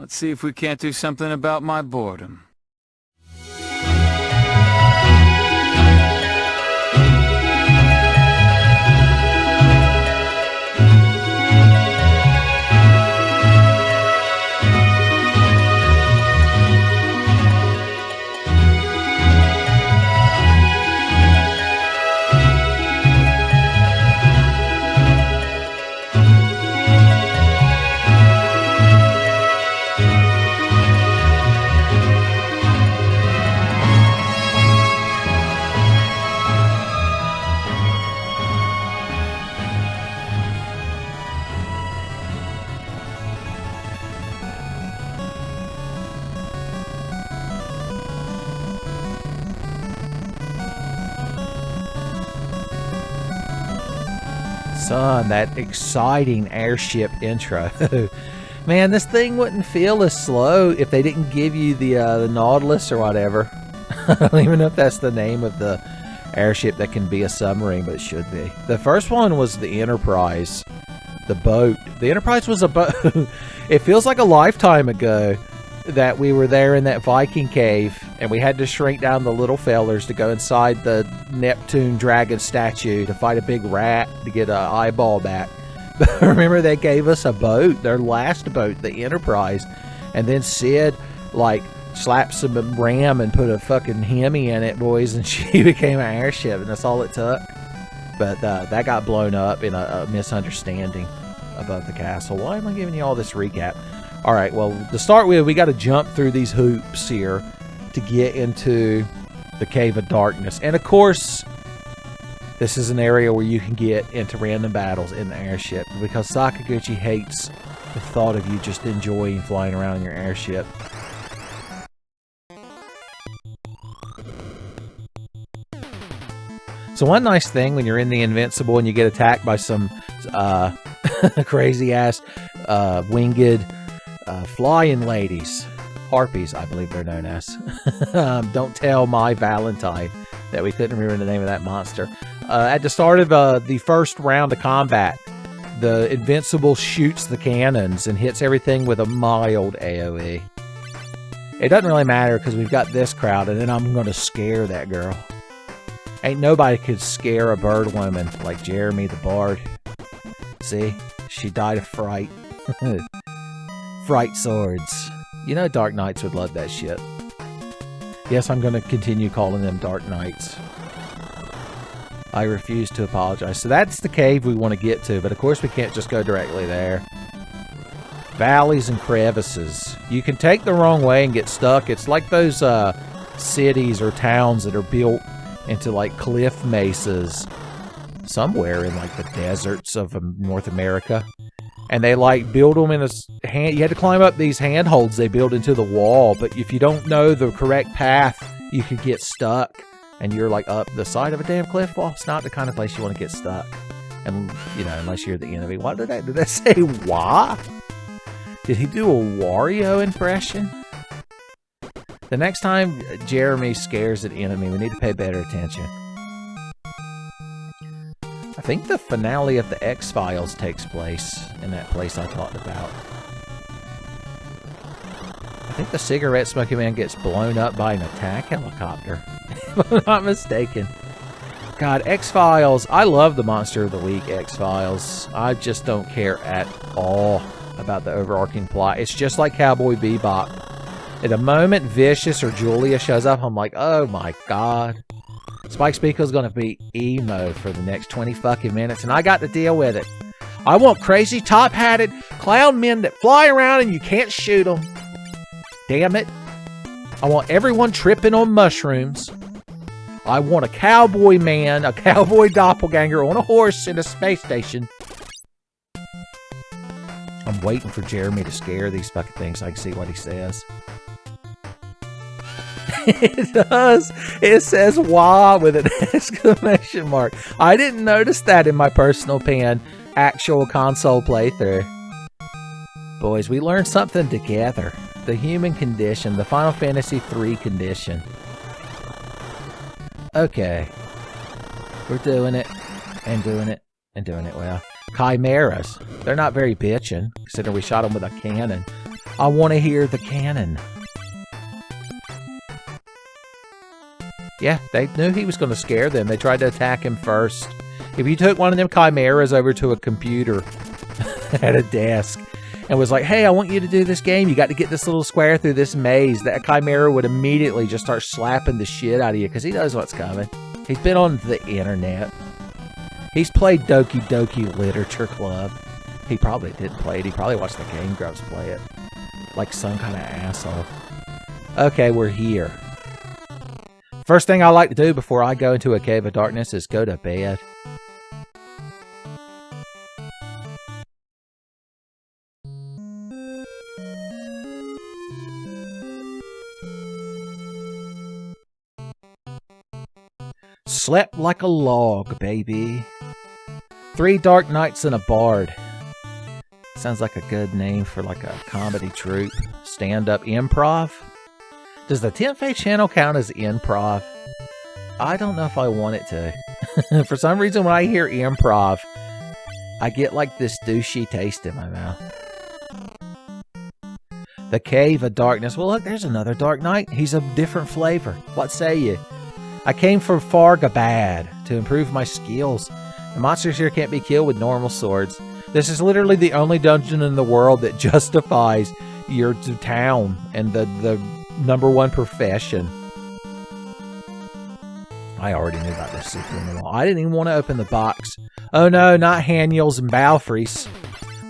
Let's see if we can't do something about my boredom. Son, that exciting airship intro. Man, this thing wouldn't feel as slow if they didn't give you the Nautilus or whatever. I don't even know if that's the name of the airship that can be a submarine, but it should be. The first one was the Enterprise, the boat. The Enterprise was a boat. It feels like a lifetime ago that we were there in that Viking cave, and we had to shrink down the little fellers to go inside the Neptune dragon statue to fight a big rat to get an eyeball back. But remember, they gave us a boat, their last boat, the Enterprise, and then Sid, like, slapped some ram and put a fucking Hemi in it, boys, and she became an airship, and that's all it took. But that got blown up in a misunderstanding above the castle. Why am I giving you all this recap? All right, well, to start with, we got to jump through these hoops here to get into the Cave of Darkness. And, of course, this is an area where you can get into random battles in the airship because Sakaguchi hates the thought of you just enjoying flying around in your airship. So one nice thing when you're in the Invincible and you get attacked by some crazy-ass winged flying ladies, harpies, I believe they're known as. Don't tell my Valentine that we couldn't remember the name of that monster. At the start of the first round of combat, the Invincible shoots the cannons and hits everything with a mild AoE. It doesn't really matter because we've got this crowd, and then I'm going to scare that girl. Ain't nobody could scare a bird woman like Jeremy the Bard. See? She died of fright. Fright swords. You know Dark Knights would love that shit. Yes, I'm going to continue calling them Dark Knights. I refuse to apologize. So that's the cave we want to get to, but of course we can't just go directly there. Valleys and crevices. You can take the wrong way and get stuck. It's like those cities or towns that are built into like cliff mesas somewhere in like the deserts of North America. And they like build them in a hand. You had to climb up these handholds they build into the wall. But if you don't know the correct path, you could get stuck. And you're like up the side of a damn cliff. Well, it's not the kind of place you want to get stuck. And, you know, unless you're the enemy. What did I say? Wah? Did he do a Wario impression? The next time Jeremy scares an enemy, we need to pay better attention. I think the finale of the X-Files takes place in that place I talked about. I think the cigarette smoking man gets blown up by an attack helicopter, if I'm not mistaken. God, X-Files, I love the Monster of the Week X-Files. I just don't care at all about the overarching plot. It's just like Cowboy Bebop. At the moment Vicious or Julia shows up, I'm like, oh my god. Spike Spiegle's gonna be emo for the next 20 fucking minutes, and I got to deal with it. I want crazy top-hatted clown men that fly around and you can't shoot them. Damn it. I want everyone tripping on mushrooms. I want a cowboy man, a cowboy doppelganger on a horse in a space station. I'm waiting for Jeremy to scare these fucking things so I can see what he says. It does. It says "wah" with an exclamation mark. I didn't notice that in my personal pan actual console playthrough. Boys, we learned something together. The human condition, the Final Fantasy III condition. Okay. We're doing it, and doing it, and doing it well. Chimeras. They're not very bitchin', considering we shot them with a cannon. I want to hear the cannon. Yeah, they knew he was going to scare them. They tried to attack him first. If you took one of them chimeras over to a computer at a desk and was like, hey, I want you to do this game. You got to get this little square through this maze. That chimera would immediately just start slapping the shit out of you because he knows what's coming. He's been on the internet. He's played Doki Doki Literature Club. He probably didn't play it. He probably watched the Game Grumps play it. Like some kind of asshole. Okay, we're here. First thing I like to do before I go into a cave of darkness is go to bed. Slept like a log, baby. 3 dark nights and a bard. Sounds like a good name for like a comedy troupe. Stand-up improv. Does the Tenfey channel count as improv? I don't know if I want it to. For some reason, when I hear improv, I get like this douchey taste in my mouth. The Cave of Darkness. Well, look, there's another Dark Knight. He's a different flavor. What say you? I came from Fargabad to improve my skills. The monsters here can't be killed with normal swords. This is literally the only dungeon in the world that justifies your town and the #1 profession. I already knew about this secret. I didn't even want to open the box. Oh no, not Haniels and Balfries.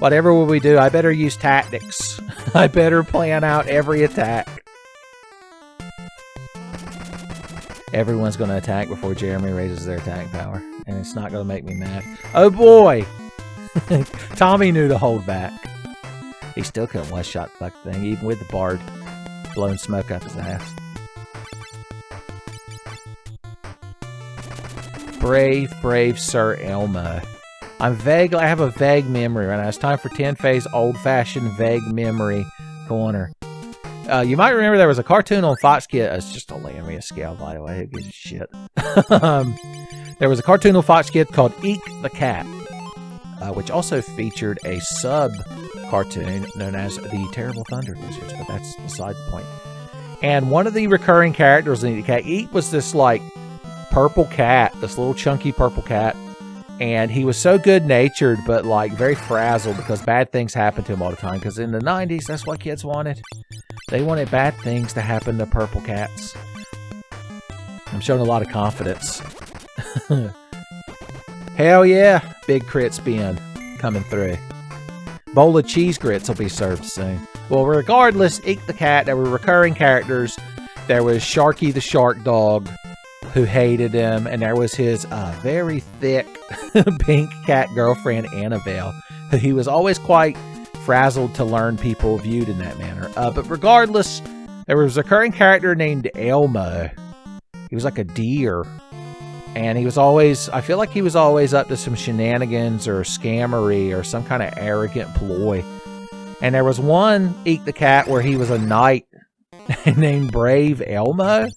Whatever will we do? I better use tactics. I better plan out every attack. Everyone's going to attack before Jeremy raises their attack power. And it's not going to make me mad. Oh boy! Tommy knew to hold back. He still couldn't one-shot the thing, even with the bard blowing smoke up his ass. Brave, brave Sir Elmo. I have a vague memory right now. It's time for Tenfey's old-fashioned vague memory corner. You might remember there was a cartoon on Fox Kids. It's just a Lamia scale, by the way. Who gives a shit? There was a cartoon on Fox Kids called Eek the Cat, which also featured a sub-cartoon known as the Terrible Thunder Lizards, but that's beside the point. And one of the recurring characters in Eek the Cat, Eek was this, like, purple cat, this little chunky purple cat, and he was so good-natured, but, like, very frazzled because bad things happened to him all the time, because in the 90s, that's what kids wanted. They wanted bad things to happen to purple cats. I'm showing a lot of confidence. Hell yeah, big crit spin coming through. Bowl of cheese grits will be served soon. Well, regardless, Eek the Cat, there were recurring characters. There was Sharky the Shark Dog, who hated him, and there was his very thick pink cat girlfriend, Annabelle, who he was always quite frazzled to learn people viewed in that manner. But regardless, there was a recurring character named Elmo. He was like a deer. And he was always, I feel like he was always up to some shenanigans or scammery or some kind of arrogant ploy. And there was one Eek the Cat where he was a knight named Brave Elmo.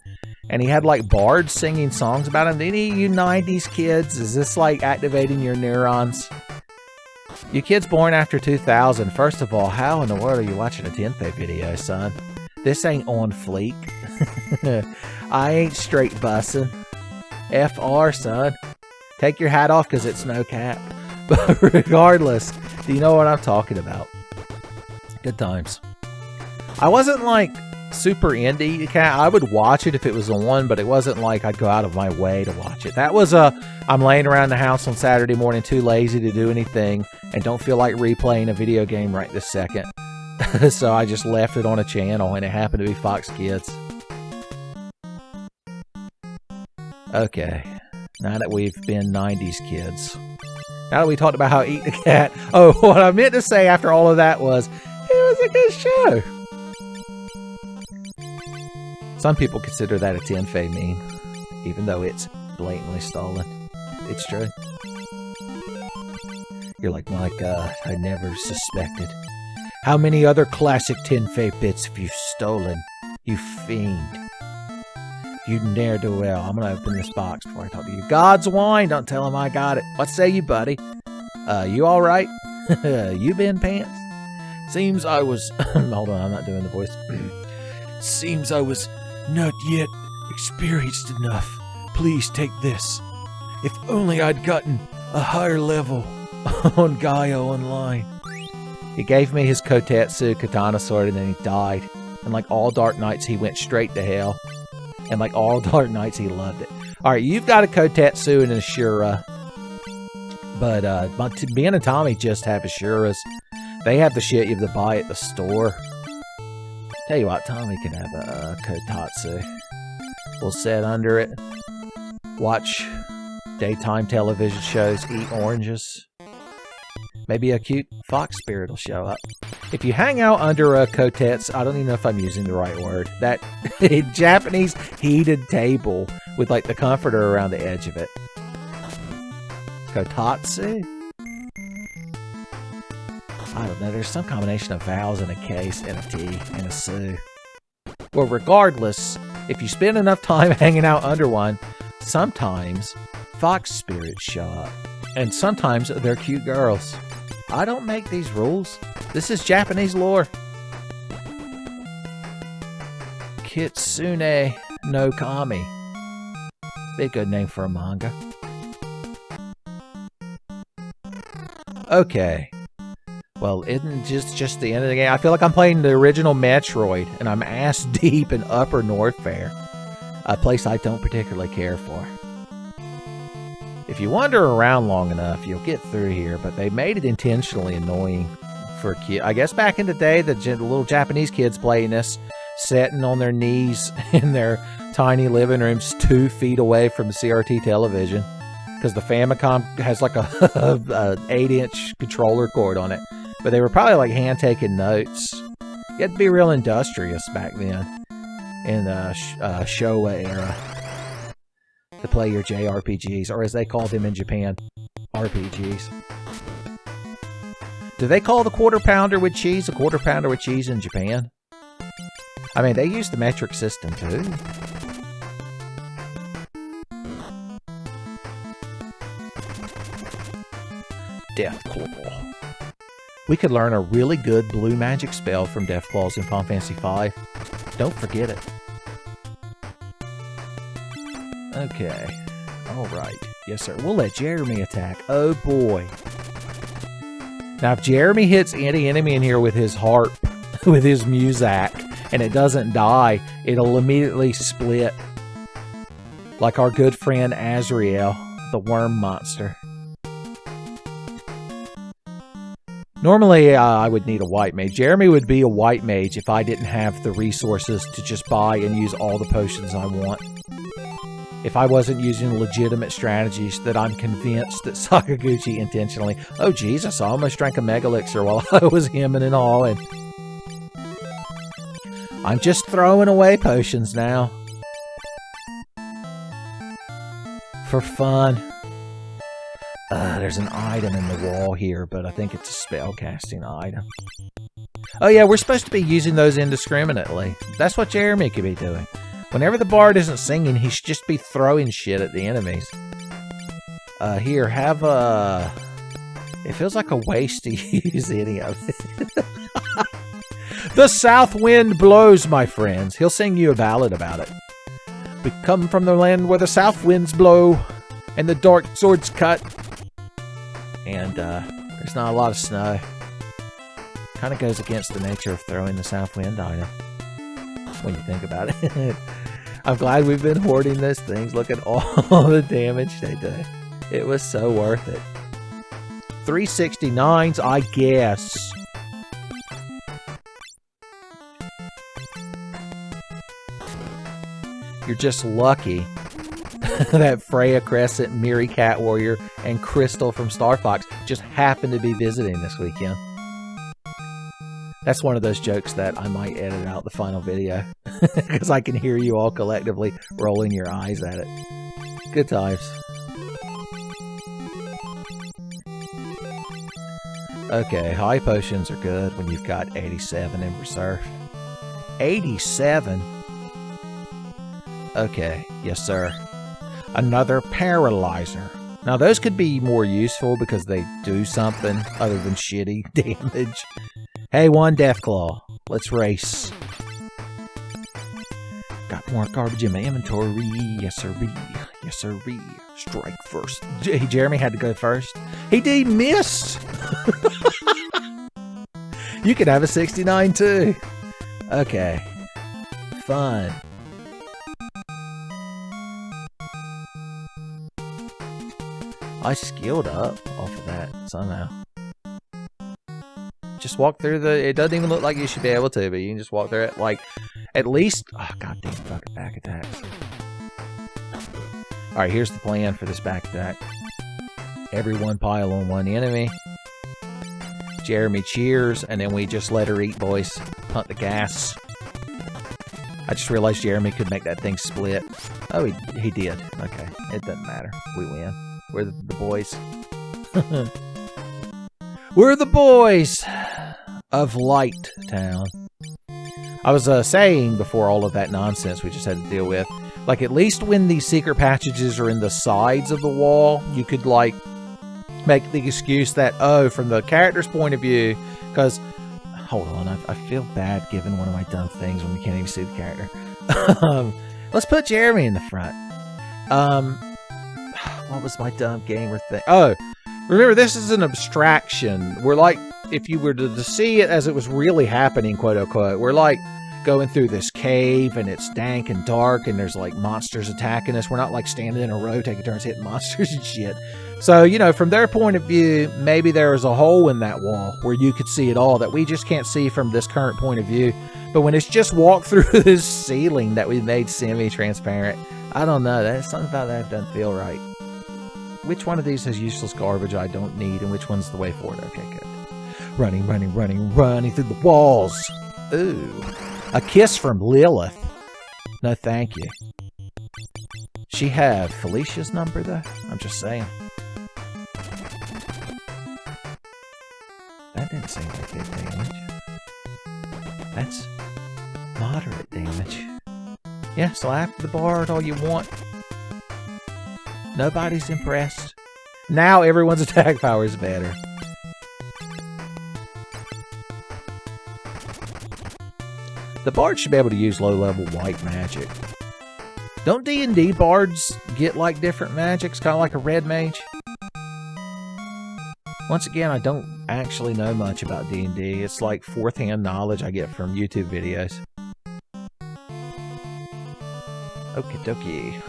And he had like bards singing songs about him. Any of you 90s kids, is this like activating your neurons? You kids born after 2000, first of all, how in the world are you watching a Tenfey video, son? This ain't on fleek. I ain't straight bussin'. FR, son. Take your hat off because it's no cap. But regardless, do you know what I'm talking about? Good times. I wasn't like super into Eek the Cat. I would watch it if it was on, but it wasn't like I'd go out of my way to watch it. That was I'm laying around the house on Saturday morning too lazy to do anything and don't feel like replaying a video game right this second. So I just left it on a channel and it happened to be Fox Kids. Okay, now that we've been 90s kids, now that we talked about how Eek the Cat, oh, what I meant to say after all of that was, it was a good show. Some people consider that a Tenfey meme, even though it's blatantly stolen. It's true. You're like, my God, I never suspected. How many other classic Tenfey bits have you stolen, you fiend? You ne'er-do-well. I'm going to open this box before I talk to you. God's wine. Don't tell him I got it. What say you, buddy? You all right? You been pants? Seems I was... Hold on, I'm not doing the voice. Seems I was not yet experienced enough. Please take this. If only I'd gotten a higher level on Gaia Online. He gave me his Kotetsu katana sword and then he died. And like all Dark Knights, he went straight to hell. And like all Dark Knights, he loved it. Alright, you've got a Kotetsu and an Ashura. But Ben and Tommy just have Ashuras. They have the shit you have to buy at the store. Tell you what, Tommy can have a Kotatsu. We'll sit under it. Watch daytime television shows. Eat oranges. Maybe a cute fox spirit will show up. If you hang out under a kotetsu, I don't even know if I'm using the right word. That Japanese heated table with like the comforter around the edge of it. Kotatsu? I don't know. There's some combination of vowels in a case and a T and a su. Well, regardless, if you spend enough time hanging out under one, sometimes fox spirits show up. And sometimes they're cute girls. I don't make these rules. This is Japanese lore. Kitsune no Kami. Be a good name for a manga. Okay. Well, isn't just the end of the game? I feel like I'm playing the original Metroid, and I'm ass deep in Upper North Fair. A place I don't particularly care for. If you wander around long enough, you'll get through here, but they made it intentionally annoying for kids. I guess back in the day, the little Japanese kids playing this, sitting on their knees in their tiny living rooms 2 feet away from the CRT television, because the Famicom has like a 8-inch controller cord on it. But they were probably like hand-taking notes. You had to be real industrious back then, in the Showa era, to play your JRPGs, or as they called them in Japan, RPGs. Do they call the quarter pounder with cheese a quarter pounder with cheese in Japan? I mean, they use the metric system too. Deathclaw. We could learn a really good blue magic spell from Deathclaws in Final Fantasy V. Don't forget it. Okay. Alright. Yes, sir. We'll let Jeremy attack. Oh, boy. Now, if Jeremy hits any enemy in here with his harp, with his muzak, and it doesn't die, it'll immediately split. Like our good friend Azrael, the worm monster. Normally, I would need a white mage. Jeremy would be a white mage if I didn't have the resources to just buy and use all the potions I want. If I wasn't using legitimate strategies that I'm convinced that Sakaguchi intentionally... Oh, Jesus, I almost drank a Mega Elixir while I was hemming and hawing. I'm just throwing away potions now. For fun. There's an item in the wall here, but I think it's a spell-casting item. Oh yeah, we're supposed to be using those indiscriminately. That's what Jeremy could be doing. Whenever the bard isn't singing, he should just be throwing shit at the enemies. Here, have a... It feels like a waste to use any of it. The south wind blows, my friends. He'll sing you a ballad about it. We come from the land where the south winds blow and the dark swords cut. And there's not a lot of snow. Kind of goes against the nature of throwing the south wind item, when you think about it. I'm glad we've been hoarding those things. Look at all the damage they do. It was so worth it. 369s, I guess. You're just lucky that Freya Crescent, Miri Cat Warrior, and Crystal from Star Fox just happened to be visiting this weekend. That's one of those jokes that I might edit out the final video, because I can hear you all collectively rolling your eyes at it. Good times. Okay, high potions are good when you've got 87 in reserve. 87? Okay, yes sir. Another paralyzer. Now those could be more useful because they do something other than shitty damage. Hey, one Deathclaw. Let's race. Got more garbage in my inventory. Yes, sirree. Yes, sirree. Strike first. Jeremy had to go first. He missed. You could have a 69 too. Okay. Fun. I skilled up off of that somehow. Just walk through it doesn't even look like you should be able to, but you can just walk through it. Like, at least, oh, goddamn fucking back attacks. Alright, here's the plan for this back attack. Everyone pile on one enemy. Jeremy cheers, and then we just let her eat, boys. Punt the gas. I just realized Jeremy could make that thing split. Oh, he did. Okay, it doesn't matter. We win. We're the boys. We're the boys of Light Town. I was saying before all of that nonsense we just had to deal with, like, at least when these secret passages are in the sides of the wall, you could, like, make the excuse that, oh, from the character's point of view, because, hold on, I feel bad giving one of my dumb things when we can't even see the character. Let's put Jeremy in the front. What was my dumb gamer thing? Oh, remember, this is an abstraction. We're like, if you were to see it as it was really happening, quote unquote, we're like going through this cave and it's dank and dark and there's like monsters attacking us. We're not like standing in a row taking turns hitting monsters and shit. So, you know, from their point of view, maybe there was a hole in that wall where you could see it all that we just can't see from this current point of view. But when it's just walked through this ceiling that we made semi-transparent, I don't know. There's something about that doesn't feel right. Which one of these has useless garbage I don't need, and which one's the way forward? Okay, good. Running through the walls. Ooh. A kiss from Lilith. No, thank you. She had Felicia's number, though? I'm just saying. That didn't seem like good damage. That's moderate damage. Yeah, slap the bard all you want. Nobody's impressed. Now everyone's attack power is better. The bard should be able to use low-level white magic. Don't D&D bards get like different magics, kind of like a red mage? Once again, I don't actually know much about D&D. It's like fourth-hand knowledge I get from YouTube videos. Okie dokie.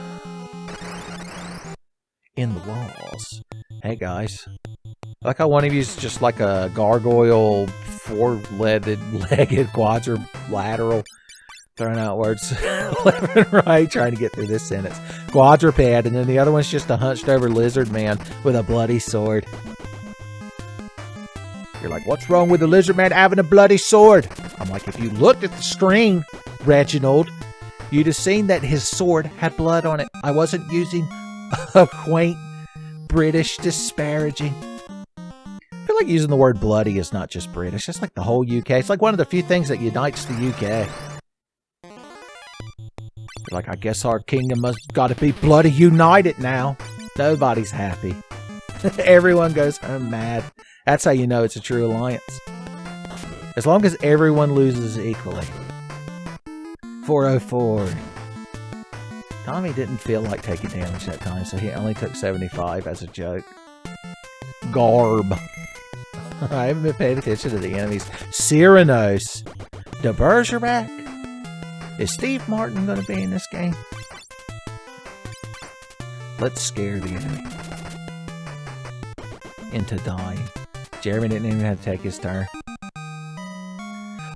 In the walls. Hey guys. I like how one of you is just like a gargoyle, four-legged quadrilateral, throwing out words left and right, trying to get through this sentence. Quadruped, and then the other one's just a hunched-over lizard man with a bloody sword. You're like, what's wrong with the lizard man having a bloody sword? I'm like, if you looked at the screen, Reginald, you'd have seen that his sword had blood on it. I wasn't using a quaint British disparaging. I feel like using the word bloody is not just British. It's like the whole UK. It's like one of the few things that unites the UK. You're like, I guess our kingdom has got to be bloody united now. Nobody's happy. Everyone goes home mad. That's how you know it's a true alliance. As long as everyone loses equally. 404. Tommy didn't feel like taking damage that time, so he only took 75 as a joke. Garb. I haven't been paying attention to the enemies. Cyranos. De Bergerac. Is Steve Martin going to be in this game? Let's scare the enemy into dying. Jeremy didn't even have to take his turn.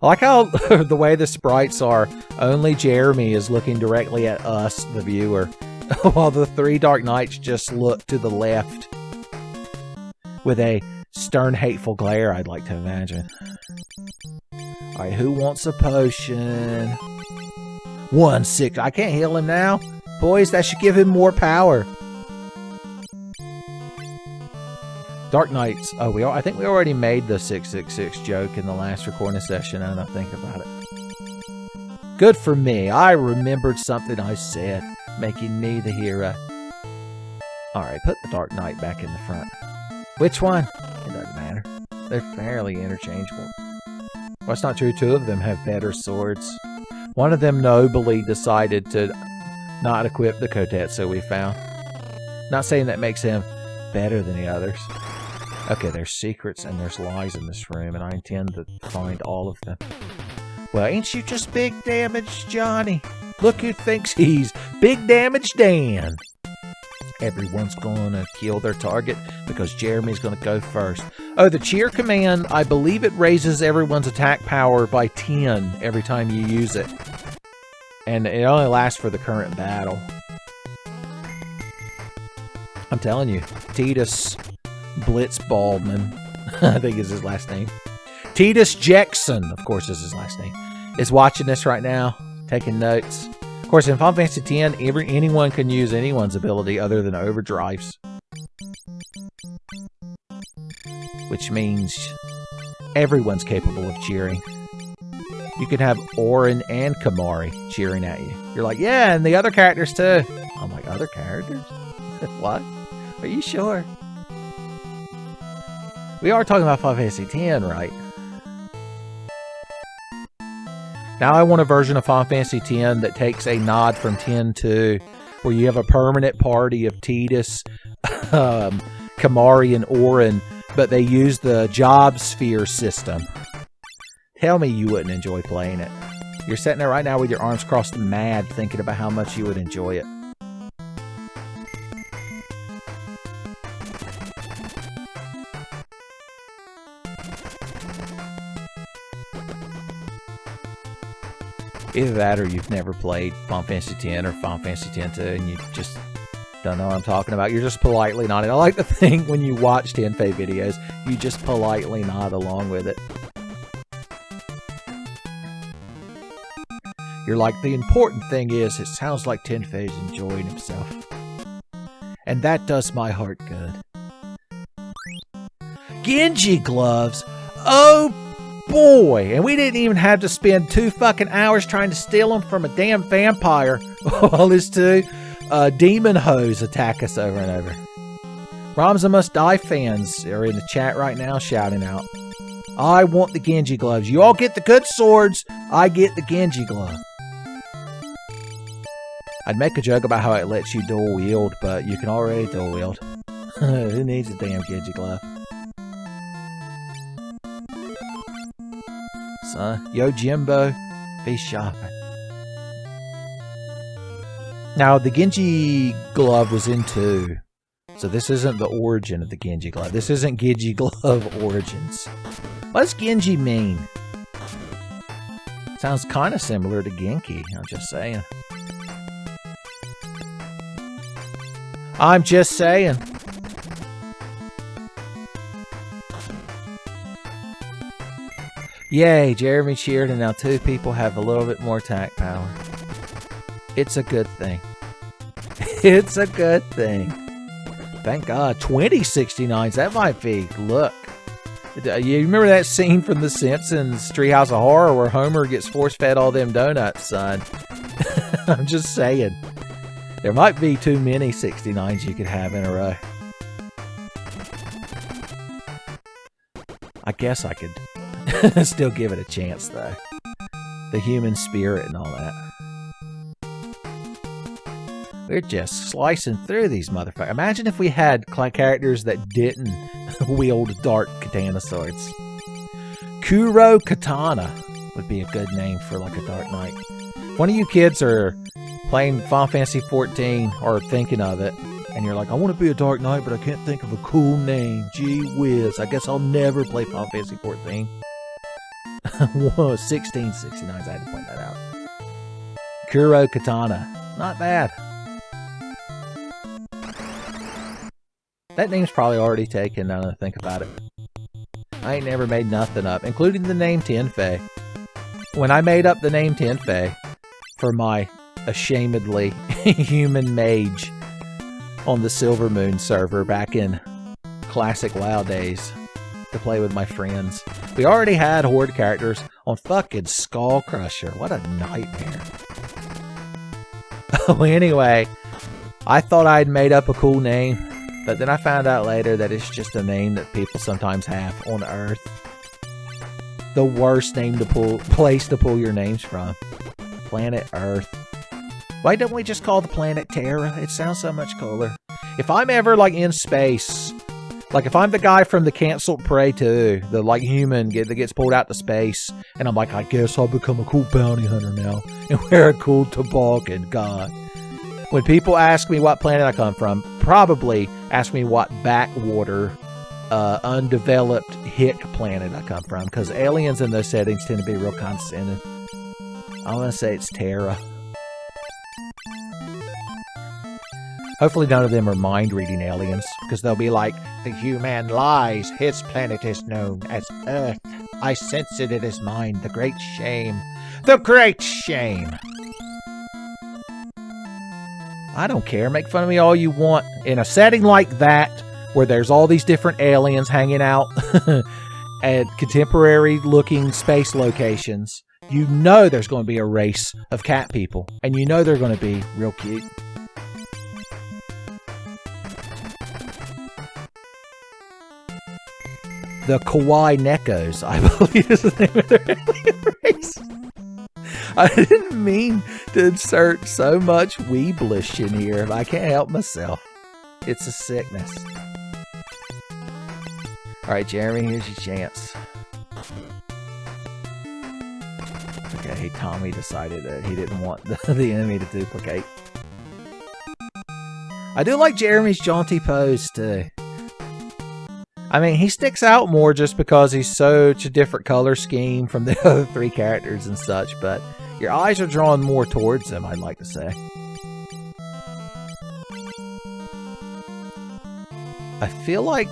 I like how the way the sprites are, only Jeremy is looking directly at us, the viewer, while the three Dark Knights just look to the left with a stern, hateful glare, I'd like to imagine. Alright, who wants a potion? 1-6. I can't heal him now. Boys, that should give him more power. Dark Knights. Oh, I think we already made the 666 joke in the last recording session, and I think about it. Good for me. I remembered something I said, making me the hero. Alright, put the Dark Knight back in the front. Which one? It doesn't matter. They're fairly interchangeable. Well, it's not true. Two of them have better swords. One of them nobly decided to not equip the Kotetsu we found. Not saying that makes him better than the others. Okay, there's secrets and there's lies in this room, and I intend to find all of them. Well, ain't you just Big Damage Johnny? Look who thinks he's Big Damage Dan. Everyone's gonna kill their target because Jeremy's gonna go first. Oh, the cheer command, I believe it raises everyone's attack power by 10 every time you use it. And it only lasts for the current battle. I'm telling you, Titus Blitzbaldman, I think is his last name. Titus Jackson, of course, is his last name, is watching this right now, taking notes. Of course, in Final Fantasy X, anyone can use anyone's ability other than overdrives. Which means everyone's capable of cheering. You can have Orin and Kamari cheering at you. You're like, yeah, and the other characters too. I'm like, other characters? What? Are you sure? We are talking about Final Fantasy X, right? Now I want a version of Final Fantasy X that takes a nod from 10-2, where you have a permanent party of Titus, Kamari, and Orin, but they use the job sphere system. Tell me you wouldn't enjoy playing it. You're sitting there right now with your arms crossed mad, thinking about how much you would enjoy it. Either that or you've never played Final Fantasy X or Final Fantasy X-2 and you just don't know what I'm talking about. You're just politely nodding. I like to think when you watch Tenfey videos, you just politely nod along with it. You're like, the important thing is, it sounds like Tenfey's enjoying himself. And that does my heart good. Genji gloves! Oh boy! And we didn't even have to spend 2 fucking hours trying to steal them from a damn vampire. While his 2 demon hoes attack us over and over. Roms Must Die fans are in the chat right now shouting out, I want the Genji gloves. You all get the good swords. I get the Genji glove. I'd make a joke about how it lets you dual wield, but you can already dual wield. Who needs a damn Genji glove? Son, yo Jimbo, be shopping. Now, the Genji glove was in 2, so this isn't the origin of the Genji glove. This isn't Genji glove origins. What does Genji mean? Sounds kind of similar to Genki, I'm just saying. I'm just saying. Yay, Jeremy cheered and now 2 people have a little bit more attack power. It's a good thing. It's a good thing. Thank God. 2069s, that might be. Look. You remember that scene from The Simpsons Treehouse of Horror where Homer gets force-fed all them donuts, son? I'm just saying. There might be too many 69s you could have in a row. I guess I could still give it a chance, though. The human spirit and all that. We're just slicing through these motherfuckers. Imagine if we had characters that didn't wield dark katana swords. Kuro Katana would be a good name for like a Dark Knight. One of you kids are playing Final Fantasy XIV or thinking of it, and you're like, I want to be a Dark Knight, but I can't think of a cool name. Gee whiz, I guess I'll never play Final Fantasy XIV. Whoa, 1669s, I had to point that out. Kuro Katana, not bad. That name's probably already taken now that I think about it. I ain't never made nothing up, including the name Tenfey. When I made up the name Tenfey for my ashamedly human mage on the Silver Moon server back in classic WoW days to play with my friends, we already had Horde characters on fucking Skull Crusher. What a nightmare. Oh, anyway, I thought I'd made up a cool name, but then I found out later that it's just a name that people sometimes have on Earth. the worst place to pull your names from. Planet Earth. Why don't we just call the planet Terra? It sounds so much cooler. If I'm ever like in space, like if I'm the guy from the canceled Prey 2, the like human that gets pulled out to space, and I'm like, I guess I'll become a cool bounty hunter now and wear a cool toboggan. God. When people ask me what planet I come from, probably ask me what backwater, undeveloped hick planet I come from, because aliens in those settings tend to be real condescending. I'm going to say it's Terra. Hopefully none of them are mind-reading aliens, because they'll be like, the human lies, his planet is known as Earth. I sense it is mine, the great shame. The great shame! I don't care, make fun of me all you want. In a setting like that, where there's all these different aliens hanging out at contemporary-looking space locations, you know there's going to be a race of cat people, and you know they're going to be real cute. The Kawaii Nekos, I believe is the name of their alien race. I didn't mean to insert so much weeblish in here, but I can't help myself. It's a sickness. Alright, Jeremy, here's your chance. Okay, Tommy decided that he didn't want the enemy to duplicate. I do like Jeremy's jaunty pose, too. I mean, he sticks out more just because he's such a different color scheme from the other three characters and such, but your eyes are drawn more towards him, I'd like to say. I feel like...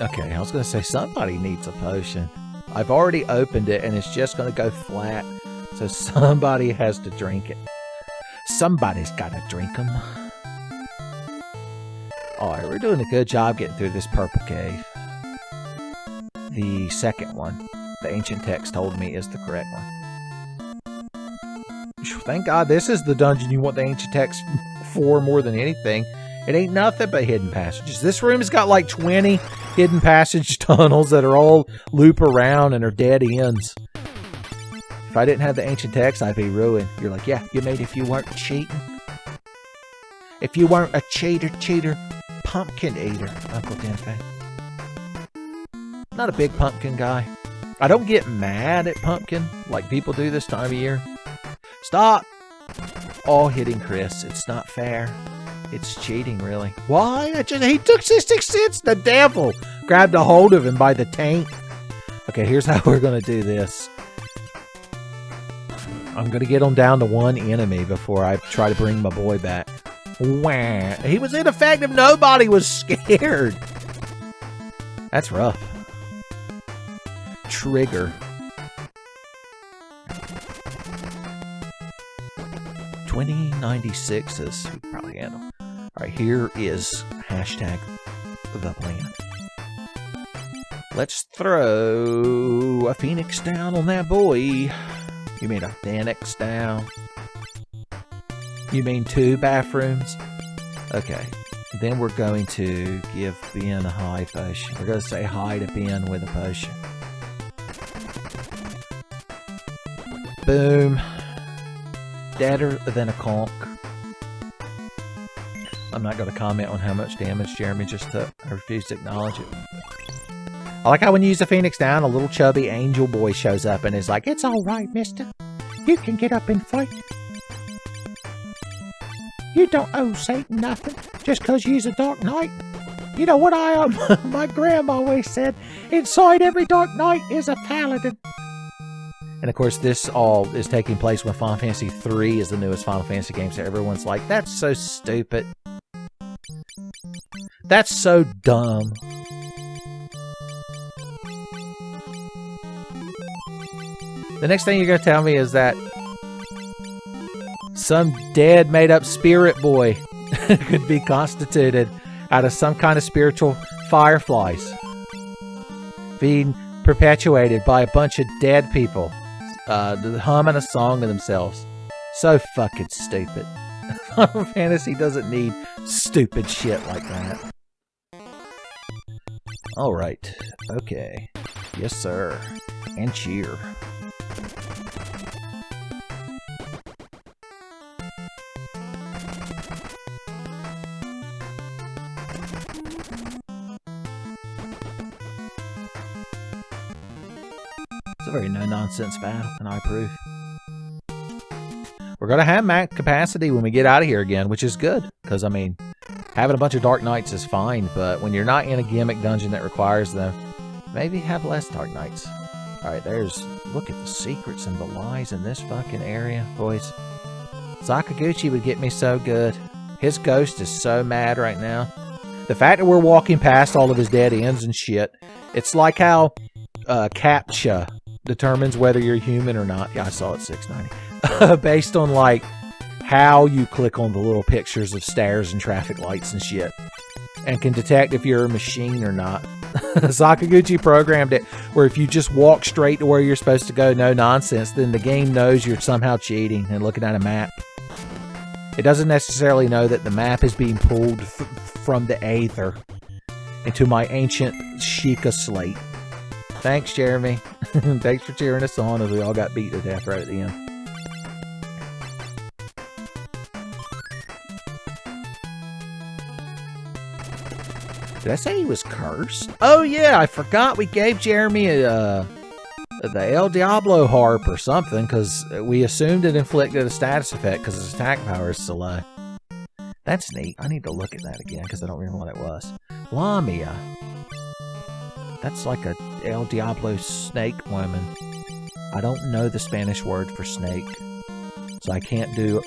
Okay, I was going to say somebody needs a potion. I've already opened it and it's just going to go flat, so somebody has to drink it. Somebody's got to drink them. Alright, we're doing a good job getting through this purple cave. The second one, the ancient text told me, is the correct one. Thank God this is the dungeon you want the ancient text for more than anything. It ain't nothing but hidden passages. This room has got like 20 hidden passage tunnels that are all loop around and are dead ends. If I didn't have the ancient text, I'd be ruined. You're like, yeah, you made if you weren't cheating. If you weren't a cheater, pumpkin eater, Uncle Tenfey. Not a big pumpkin guy. I don't get mad at pumpkin like people do this time of year. Stop! All hitting Chris. It's not fair. It's cheating, really. Why? He took 66 cents. The devil grabbed a hold of him by the taint. Okay, here's how we're going to do this. I'm going to get him down to one enemy before I try to bring my boy back. Wah. He was ineffective. Nobody was scared. That's rough. Trigger. 2096s. We can probably handle. Alright, here is hashtag the plan. Let's throw a phoenix down on that boy. You mean a phoenix down? You mean 2 bathrooms? Okay. Then we're going to give Ben a high potion. We're going to say hi to Ben with a potion. Boom. Deader than a conch. I'm not going to comment on how much damage Jeremy just took. I refuse to acknowledge it. I like how when you use the Phoenix down, a little chubby angel boy shows up and is like, "It's alright, mister. You can get up and fight. You don't owe Satan nothing just because you's a Dark Knight. You know what I am? My grandma always said, inside every Dark Knight is a paladin." And of course, this all is taking place when Final Fantasy III is the newest Final Fantasy game, so everyone's like, that's so stupid. That's so dumb. The next thing you're going to tell me is that some dead, made-up spirit boy could be constituted out of some kind of spiritual fireflies being perpetuated by a bunch of dead people humming a song to themselves. So fucking stupid. Final Fantasy doesn't need stupid shit like that. Alright. Okay. Yes, sir. and cheer. It's a very no-nonsense battle, and I approve. We're going to have max capacity when we get out of here again, which is good. Because, I mean, having a bunch of Dark Knights is fine, but when you're not in a gimmick dungeon that requires them, maybe have less Dark Knights. Alright, look at the secrets and the lies in this fucking area, boys. Sakaguchi would get me so good. His ghost is so mad right now. The fact that we're walking past all of his dead ends and shit, it's like how CAPTCHA determines whether you're human or not. Yeah, I saw it, $6.90. Based on, like, how you click on the little pictures of stairs and traffic lights and shit. And can detect if you're a machine or not. Sakaguchi programmed it where if you just walk straight to where you're supposed to go, no nonsense, then the game knows you're somehow cheating and looking at a map. It doesn't necessarily know that the map is being pulled from the aether into my ancient Sheikah slate. Thanks, Jeremy. Thanks for cheering us on as we all got beat to death right at the end. Did I say he was cursed? Oh yeah, I forgot we gave Jeremy the El Diablo harp or something because we assumed it inflicted a status effect because his attack power is so low. That's neat. I need to look at that again because I don't remember what it was. Lamia. That's like a El Diablo snake woman. I don't know the Spanish word for snake, so I can't do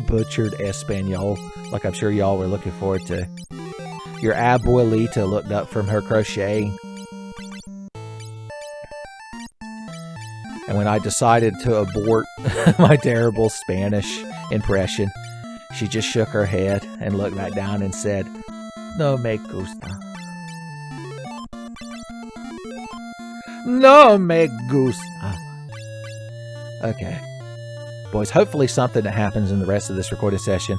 butchered Espanol like I'm sure y'all were looking forward to. Your abuelita looked up from her crocheting. And when I decided to abort my terrible Spanish impression, she just shook her head and looked back down and said, "No me gusta." No me gusta. Okay. Boys, hopefully something that happens in the rest of this recorded session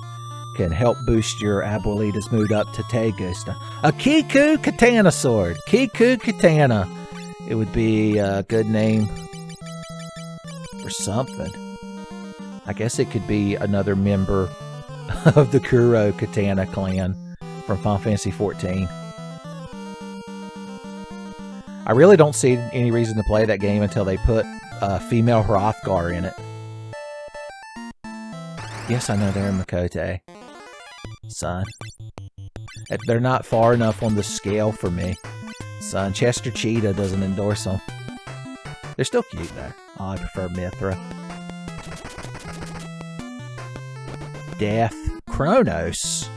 can help boost your abuelita's mood up to te gusta. A Kiku Katana sword. Kiku Katana. It would be a good name for something. I guess it could be another member of the Kuro Katana clan from Final Fantasy XIV. I really don't see any reason to play that game until they put female Hrothgar in it. Yes, I know they're in Makote. Son. They're not far enough on the scale for me. Son, Chester Cheetah doesn't endorse them. They're still cute, though. Oh, I prefer Mithra. Death. Kronos.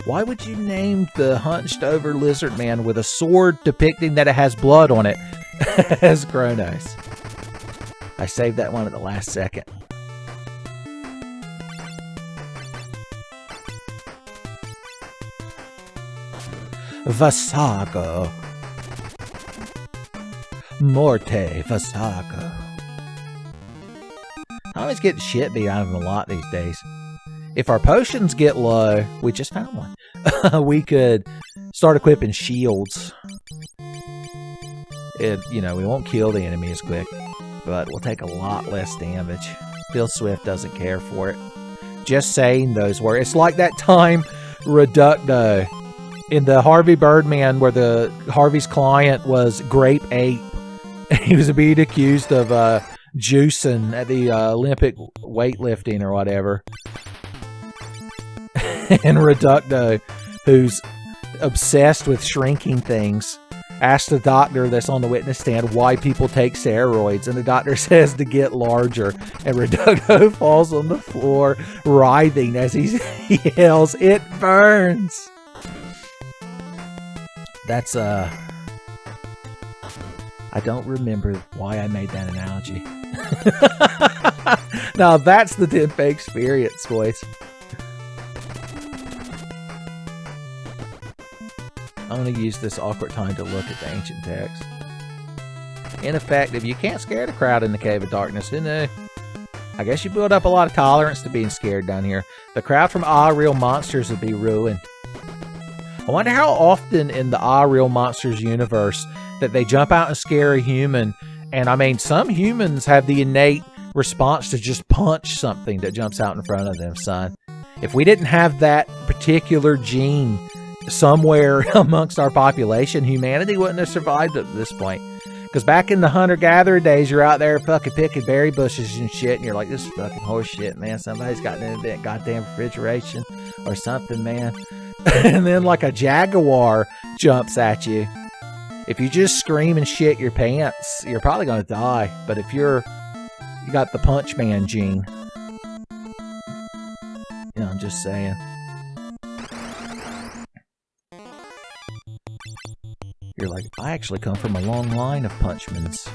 Why would you name the hunched-over lizard man with a sword depicting that it has blood on it as Kronos? I saved that one at the last second. Vasago. Morte Vasago. I always get shit beat out of them a lot these days. If our potions get low, we just found one. We could start equipping shields. We won't kill the enemy as quick, but we'll take a lot less damage. Phil Swift doesn't care for it. Just saying those words. It's like that time Reducto in the Harvey Birdman where Harvey's client was Grape Ape. He was being accused of juicing at the Olympic weightlifting or whatever. And Reducto, who's obsessed with shrinking things, asked the doctor that's on the witness stand why people take steroids, and the doctor says to get larger, and Reducto falls on the floor writhing as he yells, "It burns!" That's I don't remember why I made that analogy. Now that's the Tenfey experience, boys. I'm going to use this awkward time to look at the ancient text. In effect, if you can't scare the crowd in the Cave of Darkness, who knew? I guess you build up a lot of tolerance to being scared down here. The crowd from Real Monsters would be ruined. I wonder how often in the Real Monsters universe that they jump out and scare a human. And I mean, some humans have the innate response to just punch something that jumps out in front of them, son. If we didn't have that particular gene somewhere amongst our population, humanity wouldn't have survived up to this point. Because back in the hunter-gatherer days, you're out there fucking picking berry bushes and shit, and you're like, this is fucking horse shit, man. Somebody's got to invent goddamn refrigeration or something, man. And then like a jaguar jumps at you. If you just scream and shit your pants, you're probably going to die. But if you got the punch man gene, you know, I'm just saying. You're like, I actually come from a long line of punchmans.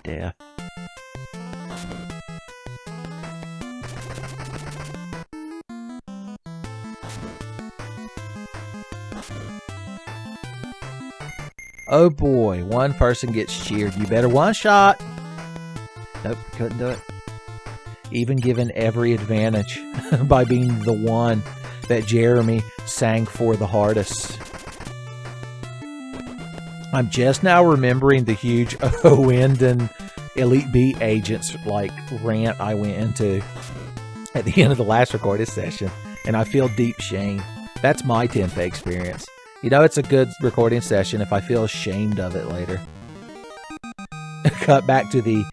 Death. Oh boy, one person gets cheered. You better one shot. Nope, couldn't do it. Even given every advantage by being the one that Jeremy sang for the hardest. I'm just now remembering the huge Oendon Elite Beat Agents like rant I went into at the end of the last recorded session, and I feel deep shame. That's my Tenfey experience. You know, it's a good recording session if I feel ashamed of it later. Cut back to the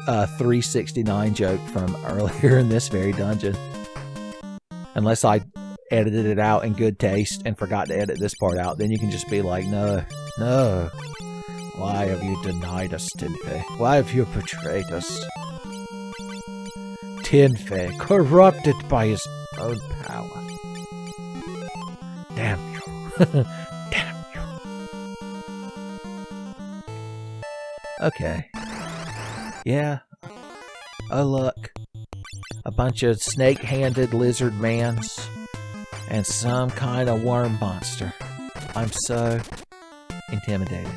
369 joke from earlier in this very dungeon. Unless I edited it out in good taste and forgot to edit this part out, then you can just be like, no. Why have you denied us, Tenfey? Why have you betrayed us? Tenfey, corrupted by his own power. Damn you. Damn you. Okay. Yeah. Oh look. A bunch of snake-handed lizard mans and some kind of worm monster. I'm so intimidated.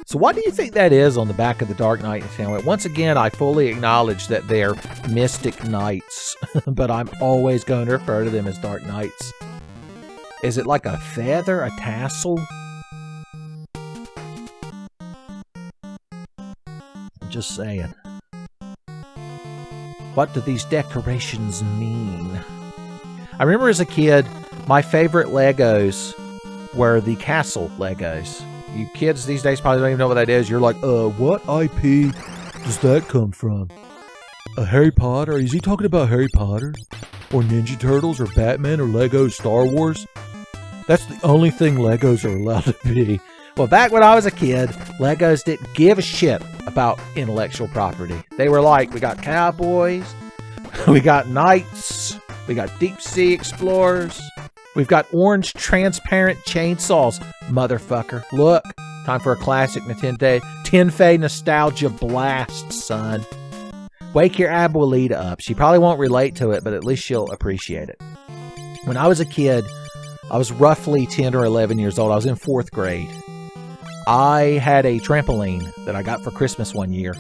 So what do you think that is on the back of the Dark Knight helmet? Once again, I fully acknowledge that they're mystic knights, but I'm always going to refer to them as Dark Knights. Is it like a feather, a tassel? I'm just saying. What do these decorations mean? I remember as a kid, my favorite Legos were the castle Legos. You kids these days probably don't even know what that is. You're like, what IP does that come from? A Harry Potter? Is he talking about Harry Potter? Or Ninja Turtles? Or Batman? Or Lego Star Wars? That's the only thing Legos are allowed to be. Well, back when I was a kid, Legos didn't give a shit about intellectual property. They were like, we got cowboys, we got knights, we got deep sea explorers, we've got orange transparent chainsaws, motherfucker. Look, time for a classic Nintendo Tenfey nostalgia blast, son. Wake your abuelita up. She probably won't relate to it, but at least she'll appreciate it. When I was a kid, I was roughly 10 or 11 years old. I was in 4th grade. I had a trampoline that I got for Christmas one year.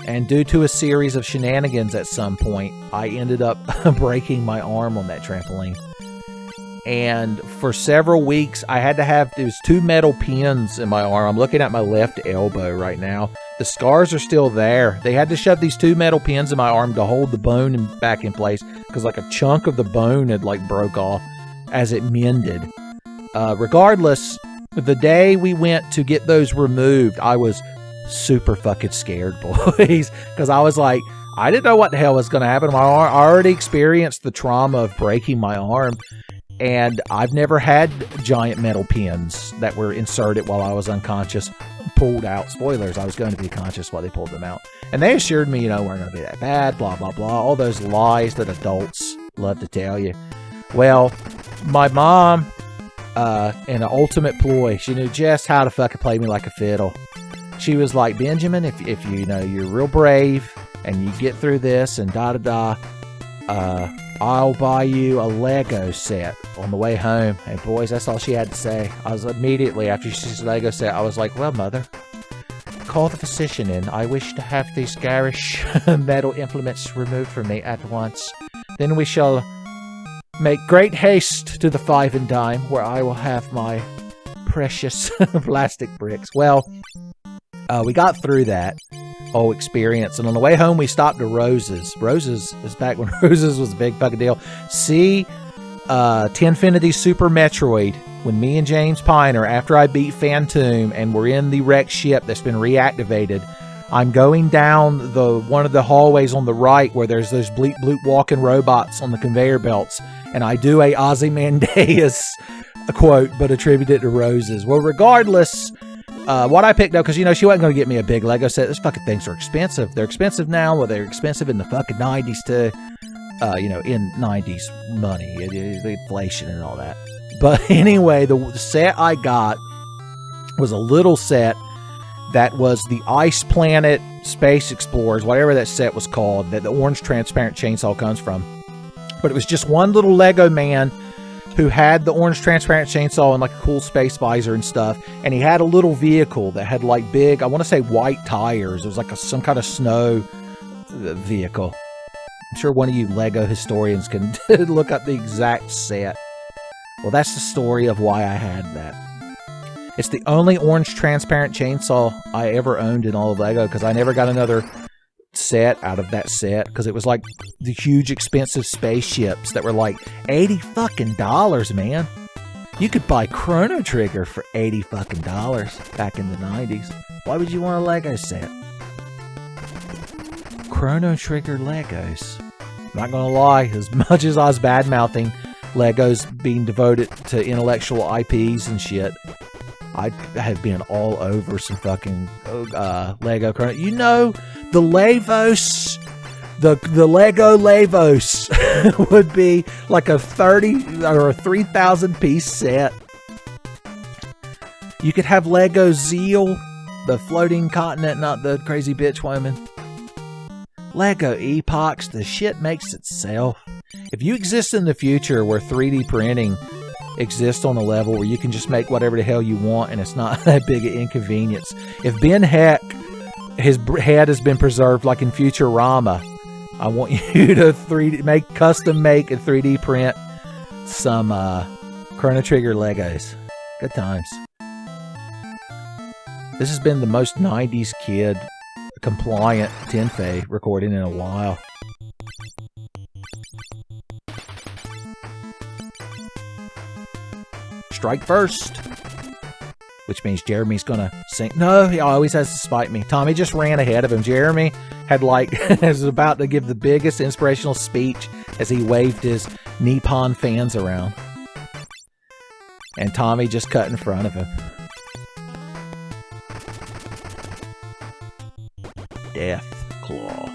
And due to a series of shenanigans at some point, I ended up breaking my arm on that trampoline. And for several weeks, I had to have these 2 metal pins in my arm. I'm looking at my left elbow right now. The scars are still there. They had to shove these 2 metal pins in my arm to hold the bone back in place because like a chunk of the bone had like broke off as it mended. Regardless, the day we went to get those removed, I was super fucking scared, boys, because I was like, I didn't know what the hell was going to happen to my arm. I already experienced the trauma of breaking my arm, and I've never had giant metal pins that were inserted while I was unconscious pulled out. Spoilers, I was going to be conscious while they pulled them out. And they assured me, you know, weren't going to be that bad, blah, blah, blah. All those lies that adults love to tell you. Well, my mom, in an ultimate ploy, she knew just how to fucking play me like a fiddle. She was like, Benjamin, if you know you're real brave and you get through this and da-da-da, I'll buy you a Lego set on the way home. And boys, that's all she had to say. I was immediately, after she said Lego set, I was like, well, mother, call the physician in. I wish to have these garish metal implements removed from me at once. Then we shall make great haste to the 5 and Dime, where I will have my precious plastic bricks. Well, we got through that whole experience, and on the way home we stopped at Rose's. Rose's is back when Rose's was a big fucking deal. See Tenfey Super Metroid, when me and James Piner, after I beat Phantom and we're in the wrecked ship that's been reactivated, I'm going down one of the hallways on the right where there's those bleep bloop walking robots on the conveyor belts, and I do a Ozymandias quote, but attribute it to Rose's. Well, regardless, what I picked up, because, you know, she wasn't going to get me a big Lego set. Those fucking things are expensive. They're expensive now, well, they're expensive in the fucking 90s too. You know, in 90s money, the inflation and all that. But anyway, the set I got was a little set that was the Ice Planet Space Explorers, whatever that set was called, that the orange transparent chainsaw comes from. But it was just one little Lego man who had the orange transparent chainsaw and like a cool space visor and stuff. And he had a little vehicle that had like big, I want to say white tires. It was like some kind of snow vehicle. I'm sure one of you Lego historians can look up the exact set. Well, that's the story of why I had that. It's the only orange transparent chainsaw I ever owned in all of Lego, because I never got another set out of that set, because it was like the huge expensive spaceships that were like $80 fucking, man. You could buy Chrono Trigger for $80 fucking back in the 90s. Why would you want a Lego set? Chrono Trigger Legos. Not gonna lie, as much as I was bad-mouthing Legos being devoted to intellectual IPs and shit, I have been all over some fucking Lego Chrono. You know, the Lavos, the Lego Lavos would be like a 30 or a 3,000 piece set. You could have Lego Zeal, the floating continent, not the crazy bitch woman. Lego Epochs, the shit makes itself. If you exist in the future where 3D printing exists on a level where you can just make whatever the hell you want and it's not that big an inconvenience. If Ben Heck, his head has been preserved like in Futurama, I want you to custom make and 3D print some Chrono Trigger Legos. Good times. This has been the most 90s kid compliant Tenfey recording in a while. Strike first, which means Jeremy's gonna sing. No, he always has to spite me. Tommy just ran ahead of him. Jeremy had was about to give the biggest inspirational speech as he waved his Nippon fans around, and Tommy just cut in front of him. Death Claw.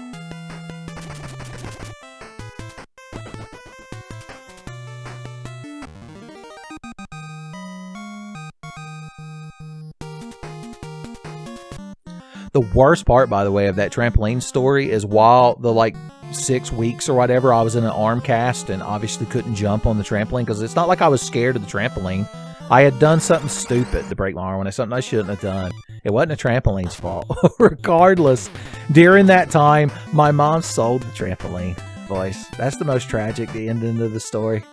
The worst part, by the way, of that trampoline story is while the like 6 weeks or whatever I was in an arm cast and obviously couldn't jump on the trampoline, because it's not like I was scared of the trampoline. I had done something stupid to break my arm, and it's something I shouldn't have done. It wasn't a trampoline's fault. Regardless, during that time, my mom sold the trampoline. Boys, that's the most tragic ending of the story.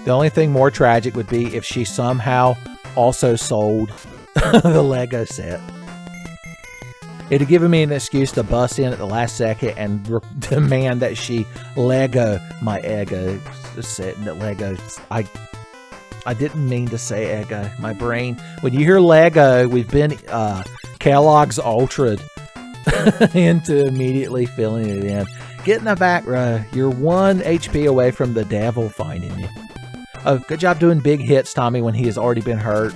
The only thing more tragic would be if she somehow also sold the Lego set. It'd have given me an excuse to bust in at the last second and demand that she Lego my Ego set. Lego. I didn't mean to say Ego. My brain. When you hear Lego, we've been Kellogg's Ultra'd into immediately filling it in. Get in the back row. You're 1 HP away from the devil finding you. Oh, good job doing big hits, Tommy, when he has already been hurt.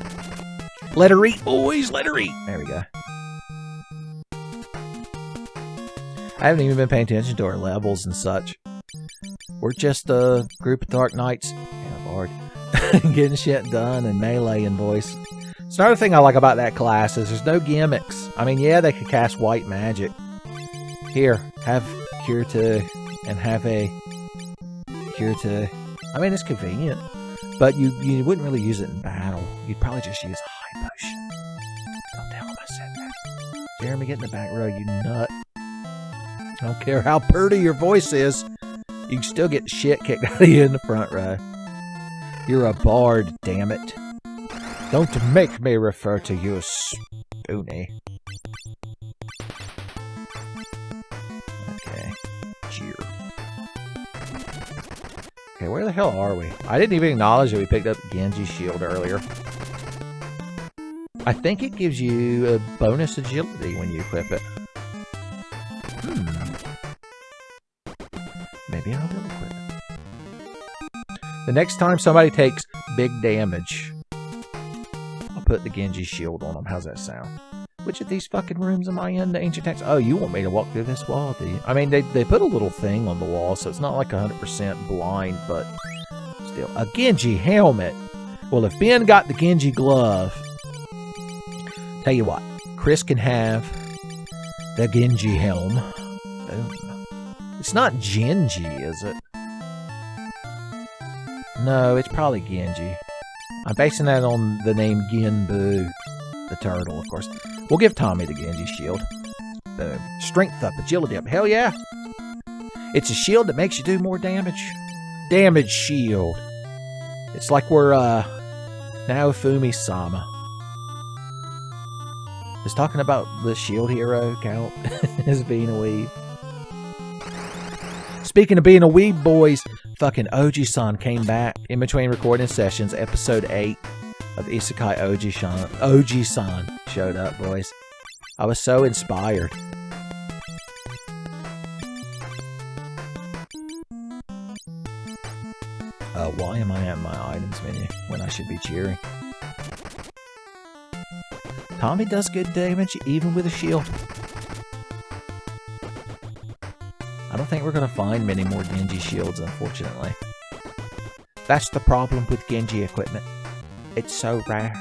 Let her eat, boys. Let her eat. There we go. I haven't even been paying attention to our levels and such. We're just a group of Dark Knights. Yeah, Lord. Getting shit done and meleeing, boys. So another thing I like about that class is there's no gimmicks. I mean, yeah, they could cast white magic. Here, have Cure 2 and have a Cure 2. I mean, it's convenient, but you wouldn't really use it in battle. You'd probably just use high potion. Don't tell him I said that. Jeremy, get in the back row, you nut. I don't care how pretty your voice is. You can still get the shit kicked out of you in the front row. You're a bard, damn it. Don't make me refer to you as Spoonie. Okay. Cheer. Okay, where the hell are we? I didn't even acknowledge that we picked up Genji's shield earlier. I think it gives you a bonus agility when you equip it. Maybe I'll go equip it. The next time somebody takes big damage, I'll put the Genji shield on them. How's that sound? Which of these fucking rooms am I in? The ancient text? Oh, you want me to walk through this wall, do you? I mean, they put a little thing on the wall, so it's not like 100% blind, but still. A Genji helmet. Well, if Ben got the Genji glove, tell you what, Chris can have the Genji helm. Boom. It's not Genji, is it? No, it's probably Genji. I'm basing that on the name Genbu, the turtle, of course. We'll give Tommy the Genji shield. Boom. Strength up, agility up. Hell yeah! It's a shield that makes you do more damage. Damage shield. It's like we're, Naofumi-sama. Is talking about the shield hero count as being a weeb. Speaking of being a weeb, boys, fucking Oji-san came back in between recording sessions. Episode 8 of Isekai Oji-san. Oji-san showed up, boys. I was so inspired. Why am I at my items menu when I should be cheering? Tommy does good damage even with a shield. I don't think we're going to find many more Genji shields, unfortunately. That's the problem with Genji equipment. It's so rare.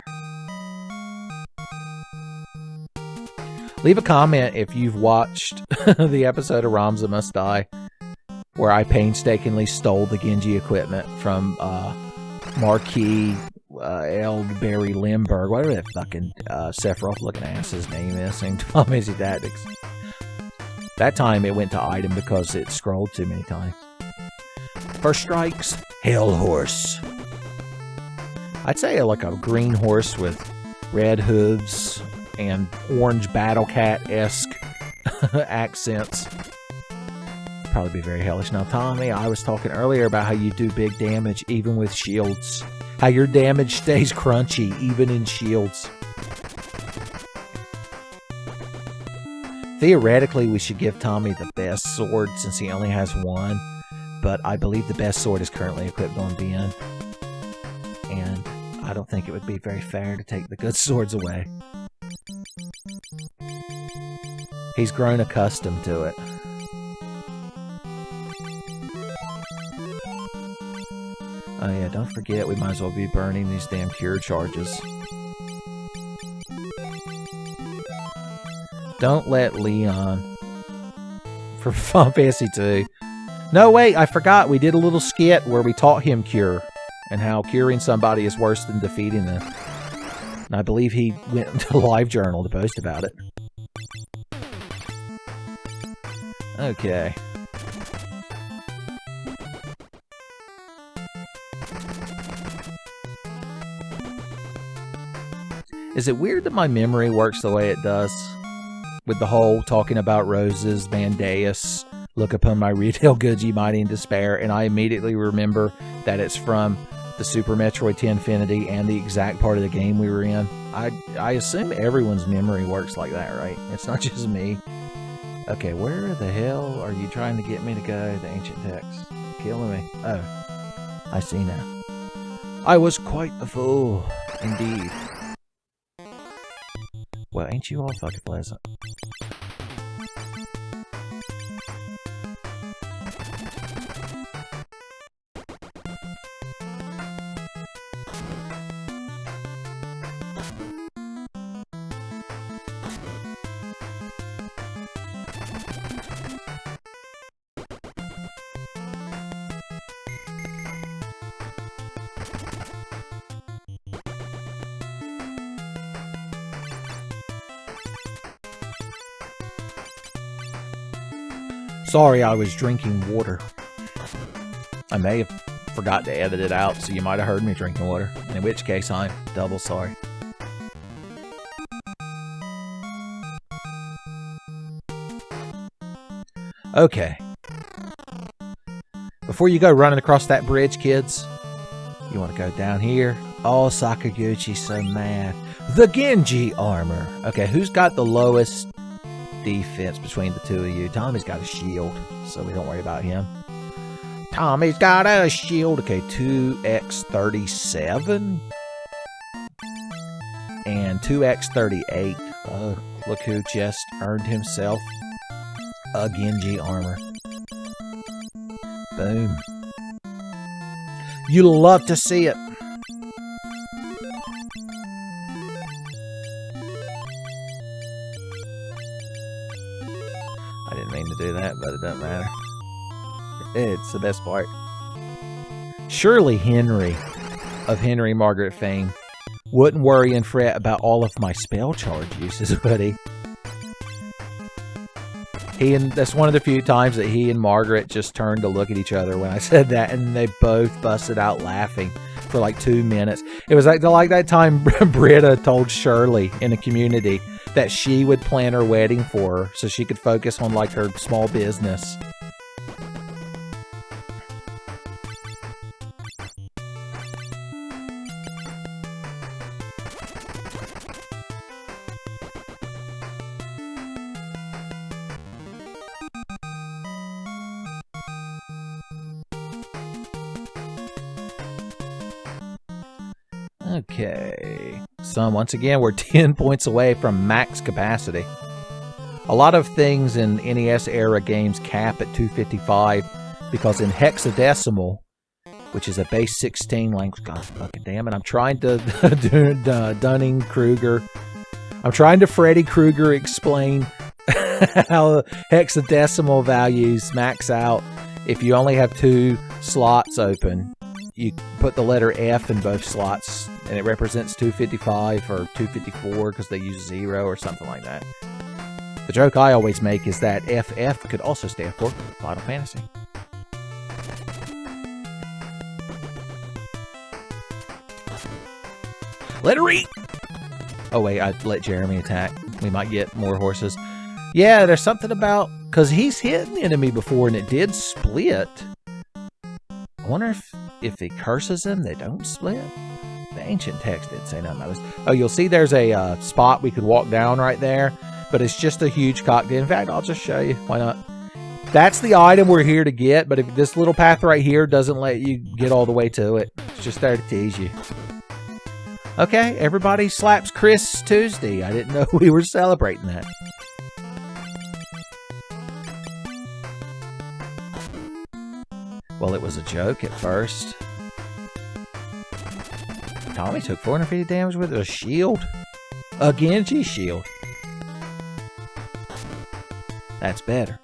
Leave a comment if you've watched the episode of Ramza Must Die, where I painstakingly stole the Genji equipment from Marquis Barry Limburg, whatever that fucking Sephiroth-looking ass's name is, saying Amazing Tactics. That time it went to item because it scrolled too many times. First strikes, Hell Horse. I'd say like a green horse with red hooves and orange battle cat-esque accents. Probably be very hellish. Now, Tommy, I was talking earlier about how you do big damage even with shields. How your damage stays crunchy even in shields. Theoretically, we should give Tommy the best sword since he only has one, but I believe the best sword is currently equipped on Ben, and I don't think it would be very fair to take the good swords away. He's grown accustomed to it. Oh yeah, don't forget we might as well be burning these damn cure charges. Don't let Leon for Fantasy II. No, wait, I forgot. We did a little skit where we taught him cure and how curing somebody is worse than defeating them. And I believe he went into LiveJournal to post about it. Okay. Is it weird that my memory works the way it does? With the whole talking about roses, Bandeas, look upon my retail goods, ye mighty in despair, and I immediately remember that it's from the Super Metroid Tenfey and the exact part of the game we were in. I assume everyone's memory works like that, right? It's not just me. Okay, where the hell are you trying to get me to go? The ancient text. Killing me. Oh, I see now. I was quite the fool, indeed. Well, ain't you all fucking pleasant? Sorry, I was drinking water. I may have forgot to edit it out, so you might have heard me drinking water. In which case, I'm double sorry. Okay. Before you go running across that bridge, kids, you want to go down here. Oh, Sakaguchi's so mad. The Genji armor. Okay, who's got the lowest defense between the two of you? Tommy's got a shield, so we don't worry about him. Tommy's got a shield. Okay, 2x37 and 2x38. Oh, look who just earned himself a Genji armor. Boom. You love to see it. I didn't mean to do that, but it doesn't matter. It's the best part. Surely Henry, of Henry Margaret fame, wouldn't worry and fret about all of my spell charge uses, would he? That's one of the few times that he and Margaret just turned to look at each other when I said that, and they both busted out laughing for like 2 minutes. It was like that time Britta told Shirley in the community that she would plan her wedding for her so she could focus on like her small business. Okay, so once again, we're 10 points away from max capacity. A lot of things in NES era games cap at 255 because in hexadecimal, which is a base 16 language, God fucking damn it, I'm trying to Dunning-Kruger. I'm trying to Freddy Krueger explain how hexadecimal values max out if you only have 2 slots open. You put the letter F in both slots, and it represents 255 or 254 because they use 0 or something like that. The joke I always make is that FF could also stand for Final Fantasy. Let her eat! Oh wait, I'd let Jeremy attack. We might get more horses. Yeah, there's something about... because he's hit an enemy before and it did split. I wonder if he curses them, they don't split? The ancient text did say nothing. Oh, you'll see there's a spot we could walk down right there, but it's just a huge cocktail. In fact, I'll just show you. Why not? That's the item we're here to get, but if this little path right here doesn't let you get all the way to it, it's just there to tease you. Okay, everybody slaps Chris Tuesday. I didn't know we were celebrating that. Well, it was a joke at first. Tommy took 450 damage with a shield. A Genji shield. That's better.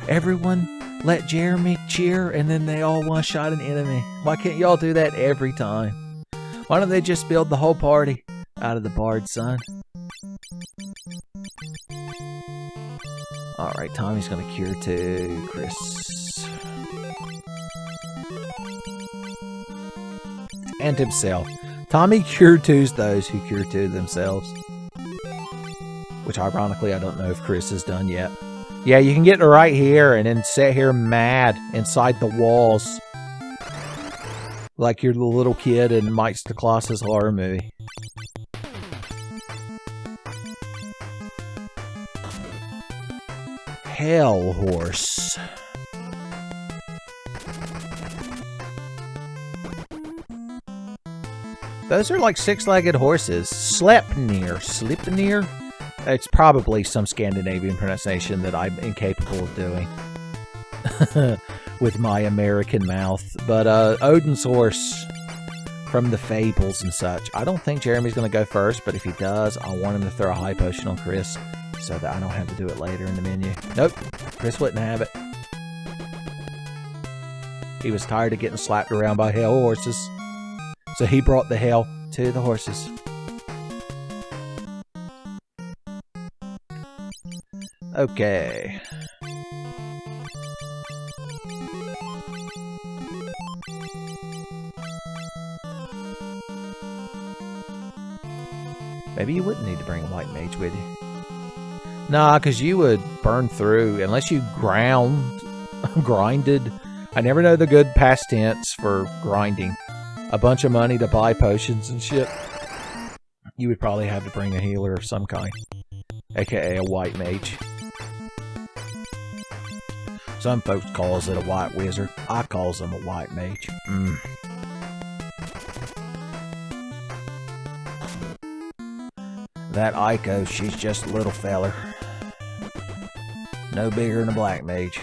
Everyone let Jeremy cheer and then they all one-shot an enemy. Why can't y'all do that every time? Why don't they just build the whole party out of the bard, son? Alright, Tommy's gonna cure too. Chris. And himself. Tommy cure twos those who cure two themselves. Which ironically, I don't know if Chris has done yet. Yeah, you can get to right here and then sit here mad inside the walls. Like you're the little kid in Mike Stoklos's horror movie. Hell horse. Those are like six-legged horses. Sleipnir. It's probably some Scandinavian pronunciation that I'm incapable of doing with my American mouth. But Odin's horse from the fables and such. I don't think Jeremy's going to go first, but if he does, I want him to throw a high potion on Chris so that I don't have to do it later in the menu. Nope, Chris wouldn't have it. He was tired of getting slapped around by hell horses, so he brought the hell to the horses. Okay. Maybe you wouldn't need to bring a white mage with you. Nah, because you would burn through, unless you grinded. I never know the good past tense for grinding. A bunch of money to buy potions and shit. You would probably have to bring a healer of some kind. AKA a white mage. Some folks calls it a white wizard. I calls them a white mage. That Aiko, she's just a little feller. No bigger than a black mage.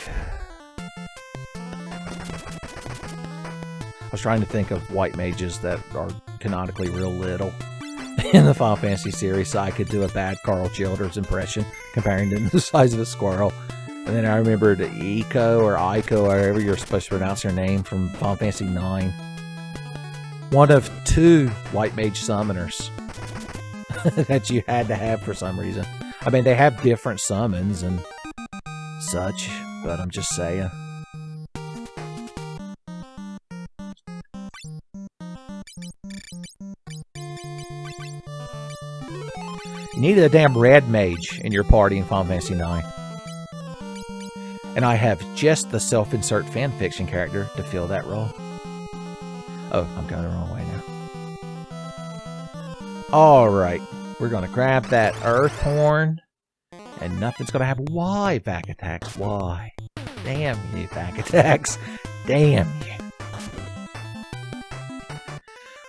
I was trying to think of white mages that are canonically real little in the Final Fantasy series, so I could do a bad Carl Childers impression, comparing them to the size of a squirrel. And then I remembered Eiko or Aiko, or however you're supposed to pronounce her name, from Final Fantasy IX. One of 2 white mage summoners that you had to have for some reason. I mean, they have different summons and such, but I'm just saying. You needed a damn red mage in your party in Final Fantasy IX. And I have just the self-insert fanfiction character to fill that role. Oh, I'm going the wrong way now. Alright, we're going to grab that earth horn. And nothing's going to happen. Why back attacks? Why? Damn you, back attacks. Damn you.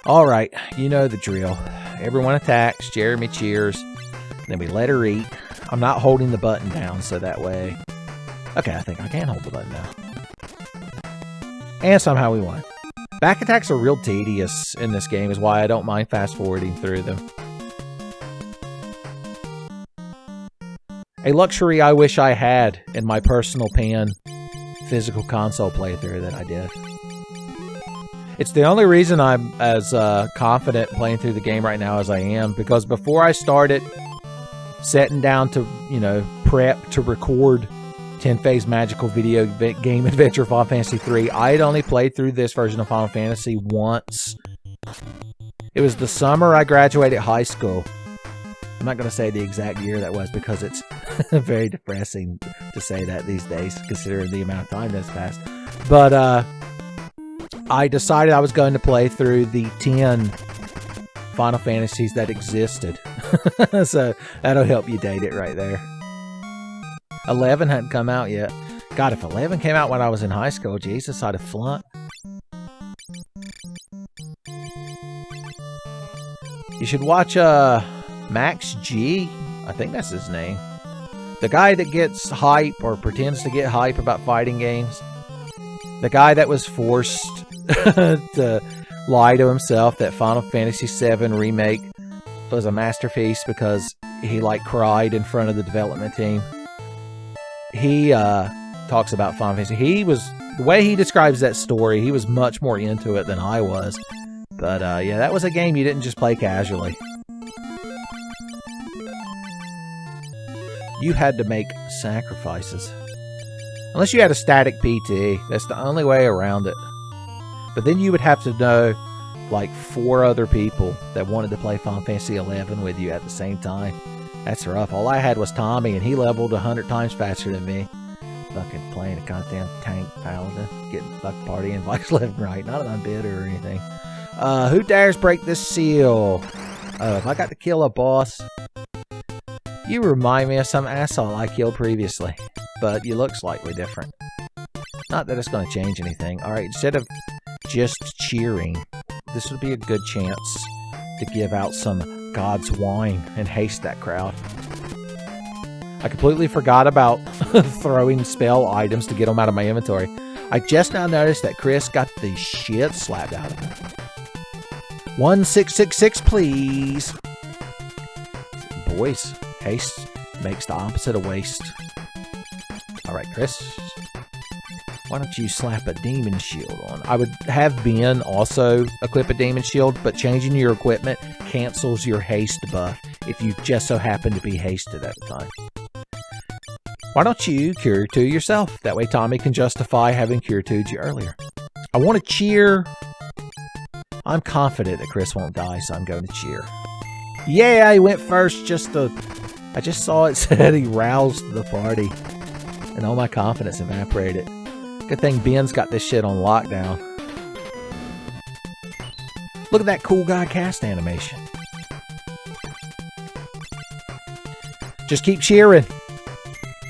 Alright, you know the drill. Everyone attacks, Jeremy cheers, then we let her eat. I'm not holding the button down, so that way... Okay, I think I can hold the button down. And somehow we won. Back attacks are real tedious in this game, is why I don't mind fast-forwarding through them. A luxury I wish I had in my personal pan physical console playthrough that I did. It's the only reason I'm as confident playing through the game right now as I am, because before I started setting down to, you know, prep to record Tenfey's magical video game adventure Final Fantasy III, I had only played through this version of Final Fantasy once. It was the summer I graduated high school. I'm not going to say the exact year that was, because it's very depressing to say that these days, considering the amount of time that's passed. But I decided I was going to play through the 10 Final Fantasies that existed. So that'll help you date it right there. 11 hadn't come out yet. God, if 11 came out when I was in high school, Jesus, I'd have flunked. You should watch Max G. I think that's his name. The guy that gets hype or pretends to get hype about fighting games. The guy that was forced to lie to himself that Final Fantasy VII Remake was a masterpiece because he like cried in front of the development team. He talks about Final Fantasy. He was, the way he describes that story, he was much more into it than I was. But yeah, that was a game you didn't just play casually. You had to make sacrifices. Unless you had a static PT, that's the only way around it. But then you would have to know like 4 other people that wanted to play Final Fantasy XI with you at the same time. That's rough. All I had was Tommy, and he leveled 100 times faster than me. Fucking playing a goddamn tank paladin, getting fuck party invites left and right. Not that I'm bitter or anything. Who dares break this seal? If I got to kill a boss, you remind me of some asshole I killed previously, but you look slightly different. Not that it's going to change anything. Alright, instead of just cheering, this would be a good chance to give out some God's wine and haste that crowd. I completely forgot about throwing spell items to get them out of my inventory. I just now noticed that Chris got the shit slapped out of him. 1666, please. Boys, haste makes the opposite of waste. Alright, Chris. Why don't you slap a demon shield on? I would have Ben also equip a demon shield, but changing your equipment cancels your haste buff if you just so happen to be hasted at the time. Why don't you cure 2 yourself? That way Tommy can justify having cure 2'd you earlier. I want to cheer. I'm confident that Chris won't die, so I'm going to cheer. Yeah, he went first I just saw it said he roused the party. And all my confidence evaporated. Good thing Ben's got this shit on lockdown. Look at that cool guy cast animation. Just keep cheering.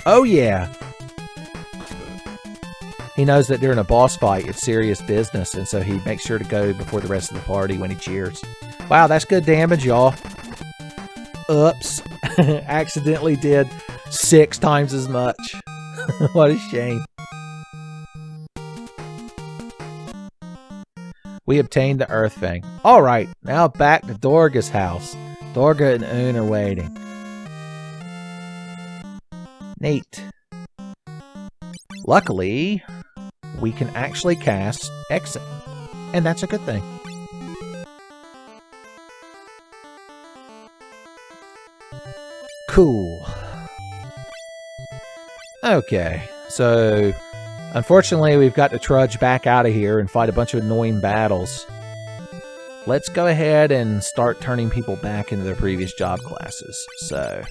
Oh yeah. He knows that during a boss fight, it's serious business, and so he makes sure to go before the rest of the party when he cheers. Wow, that's good damage, y'all. Oops. Accidentally did 6 times as much. What a shame. We obtained the Earth Fang. Alright, now back to Dorga's house. Dorga and Un are waiting. Neat. Luckily, we can actually cast Exit. And that's a good thing. Cool. Okay, so unfortunately we've got to trudge back out of here and fight a bunch of annoying battles. Let's go ahead and start turning people back into their previous job classes. So,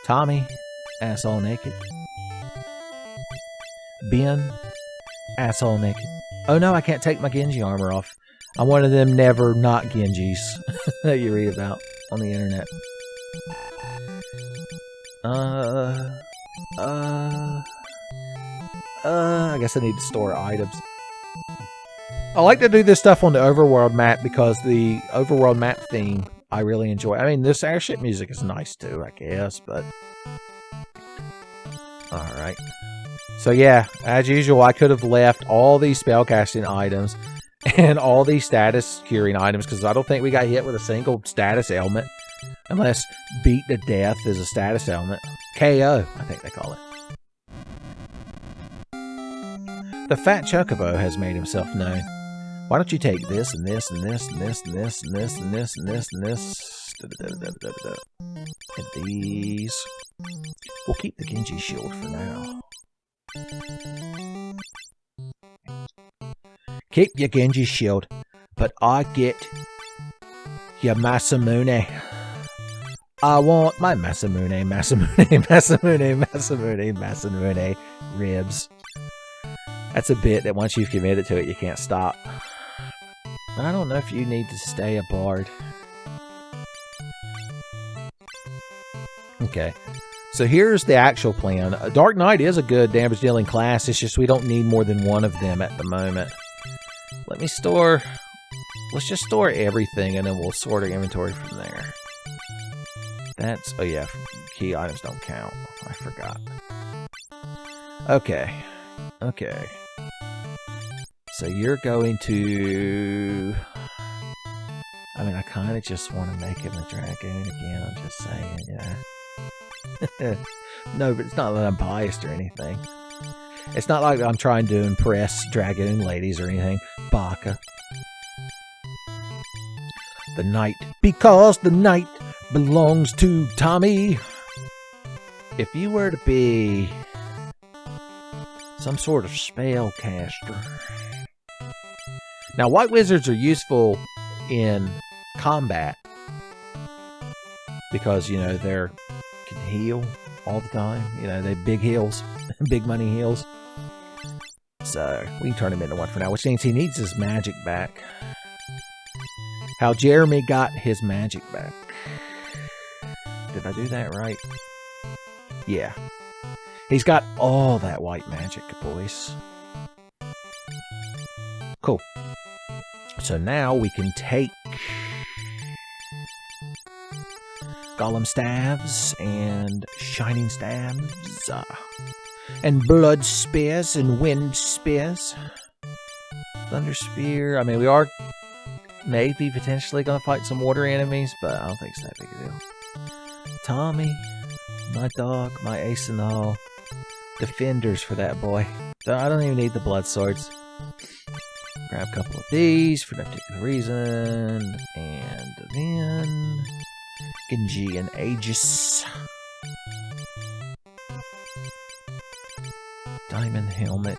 Tommy, asshole naked. Ben, asshole naked. Oh no, I can't take my Genji armor off. I'm one of them never not Genjis that you read about on the internet. I guess I need to store items. I like to do this stuff on the overworld map because the overworld map theme I really enjoy. I mean, this airship music is nice too, I guess, but... Alright. So yeah, as usual, I could have left all these spellcasting items and all these status curing items because I don't think we got hit with a single status ailment. Unless beat to death is a status element. KO, I think they call it. The fat chocobo has made himself known. Why don't you take this and this and this and this and this and this and this and this and this and these. We'll keep the Genji shield for now. Keep your Genji shield, but I get your Masamune. I want my Masamune ribs. That's a bit that once you've committed to it, you can't stop. I don't know if you need to stay a bard. Okay. So here's the actual plan. Dark Knight is a good damage dealing class. It's just we don't need more than one of them at the moment. Let me store... Let's just store everything and then we'll sort our inventory from there. That's... Oh yeah, key items don't count. I forgot. Okay. Okay. So you're going to... I mean, I kind of just want to make him a dragoon again. I'm just saying, yeah. No, but it's not that I'm biased or anything. It's not like I'm trying to impress dragoon ladies or anything. Baka. The night. Because the night belongs to Tommy. If you were to be some sort of spellcaster. Now, white wizards are useful in combat because, you know, they're can heal all the time. You know, they big heals, big money heals. So we can turn him into one for now, which means he needs his magic back. How Jeremy got his magic back. Did I do that right? Yeah. He's got all that white magic, boys. Cool. So now we can take Golem Staves and Shining Staves and Blood Spears and Wind Spears. Thunder Spear. I mean, we are maybe potentially going to fight some water enemies, but I don't think it's that big a deal. Tommy, my dog, my ace in the hole. Defenders for that boy. So I don't even need the blood swords. Grab a couple of these for no particular reason. And then Genji and Aegis. Diamond helmet.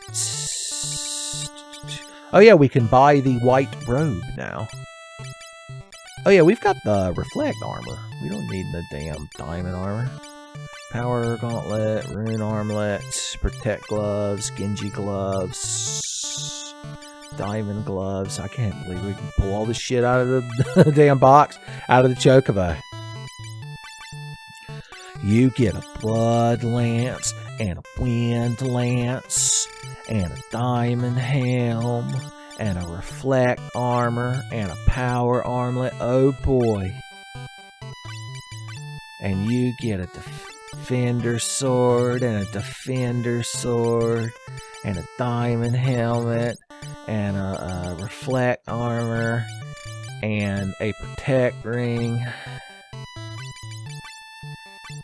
Oh yeah, we can buy the white robe now. Oh yeah, we've got the reflect armor. We don't need the damn diamond armor. Power gauntlet, rune armlet, protect gloves, Genji gloves, diamond gloves. I can't believe we can pull all this shit out of the damn box, out of the chocobo. You get a blood lance and a wind lance and a diamond helm and a reflect armor and a power armlet. Oh boy. And you get a defender sword and a defender sword and a diamond helmet and a reflect armor and a protect ring.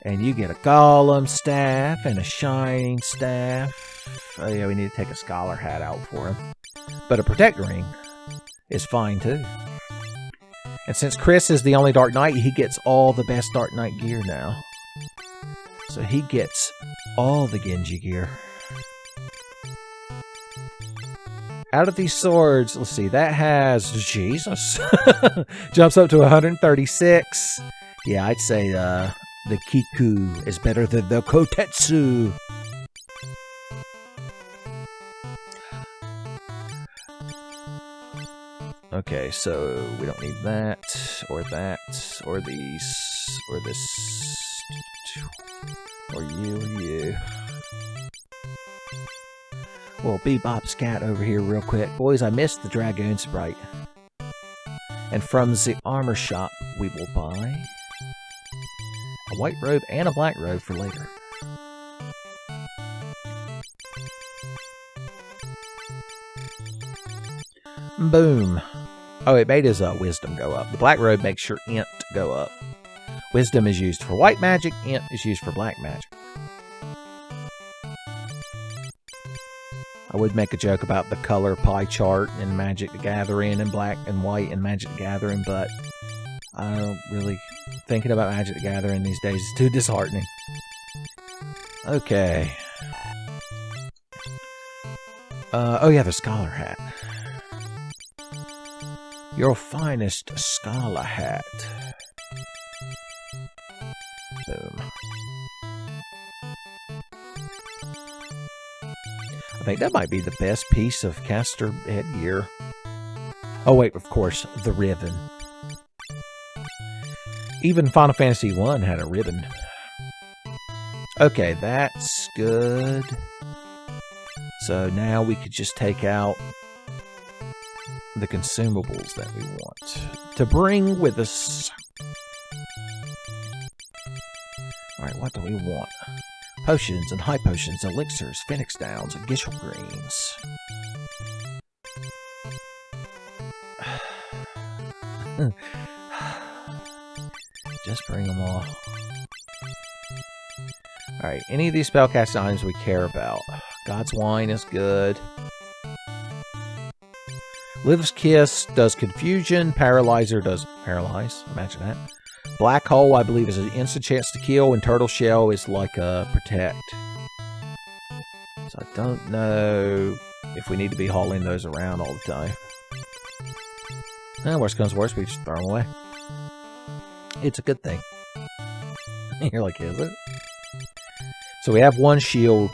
And you get a golem staff and a shining staff. Oh yeah, we need to take a scholar hat out for him. But a protect ring is fine too. And since Chris is the only Dark Knight, he gets all the best Dark Knight gear now. So he gets all the Genji gear. Out of these swords, let's see, that has, Jesus, jumps up to 136. Yeah, I'd say the Kiku is better than the Kotetsu. Okay, so we don't need that, or these, or this, or you. Well, Bebop Scat over here real quick. Boys, I missed the Dragoon sprite. And from the armor shop, we will buy a white robe and a black robe for later. Boom. Oh, it made his wisdom go up. The black robe makes your int go up. Wisdom is used for white magic, int is used for black magic. I would make a joke about the color pie chart in Magic the Gathering and black and white in Magic the Gathering, but I don't really... Thinking about Magic the Gathering these days is too disheartening. Okay. Oh yeah, the scholar hat. Your finest scholar hat. Boom. I think that might be the best piece of caster headgear. Oh wait, of course, the ribbon. Even Final Fantasy I had a ribbon. Okay, that's good. So now we could just take out the consumables that we want to bring with us. Alright, what do we want? Potions and high potions, elixirs, phoenix downs, and gishel greens. Just bring them all. Alright, any of these spellcasting items we care about. God's Wine is good. Liv's Kiss does confusion. Paralyzer does paralyze. Imagine that. Black Hole, I believe, is an instant chance to kill, and Turtle Shell is like a protect. So I don't know if we need to be hauling those around all the time. Worst comes to worst, we just throw them away. It's a good thing. You're like, is it? So we have one shield.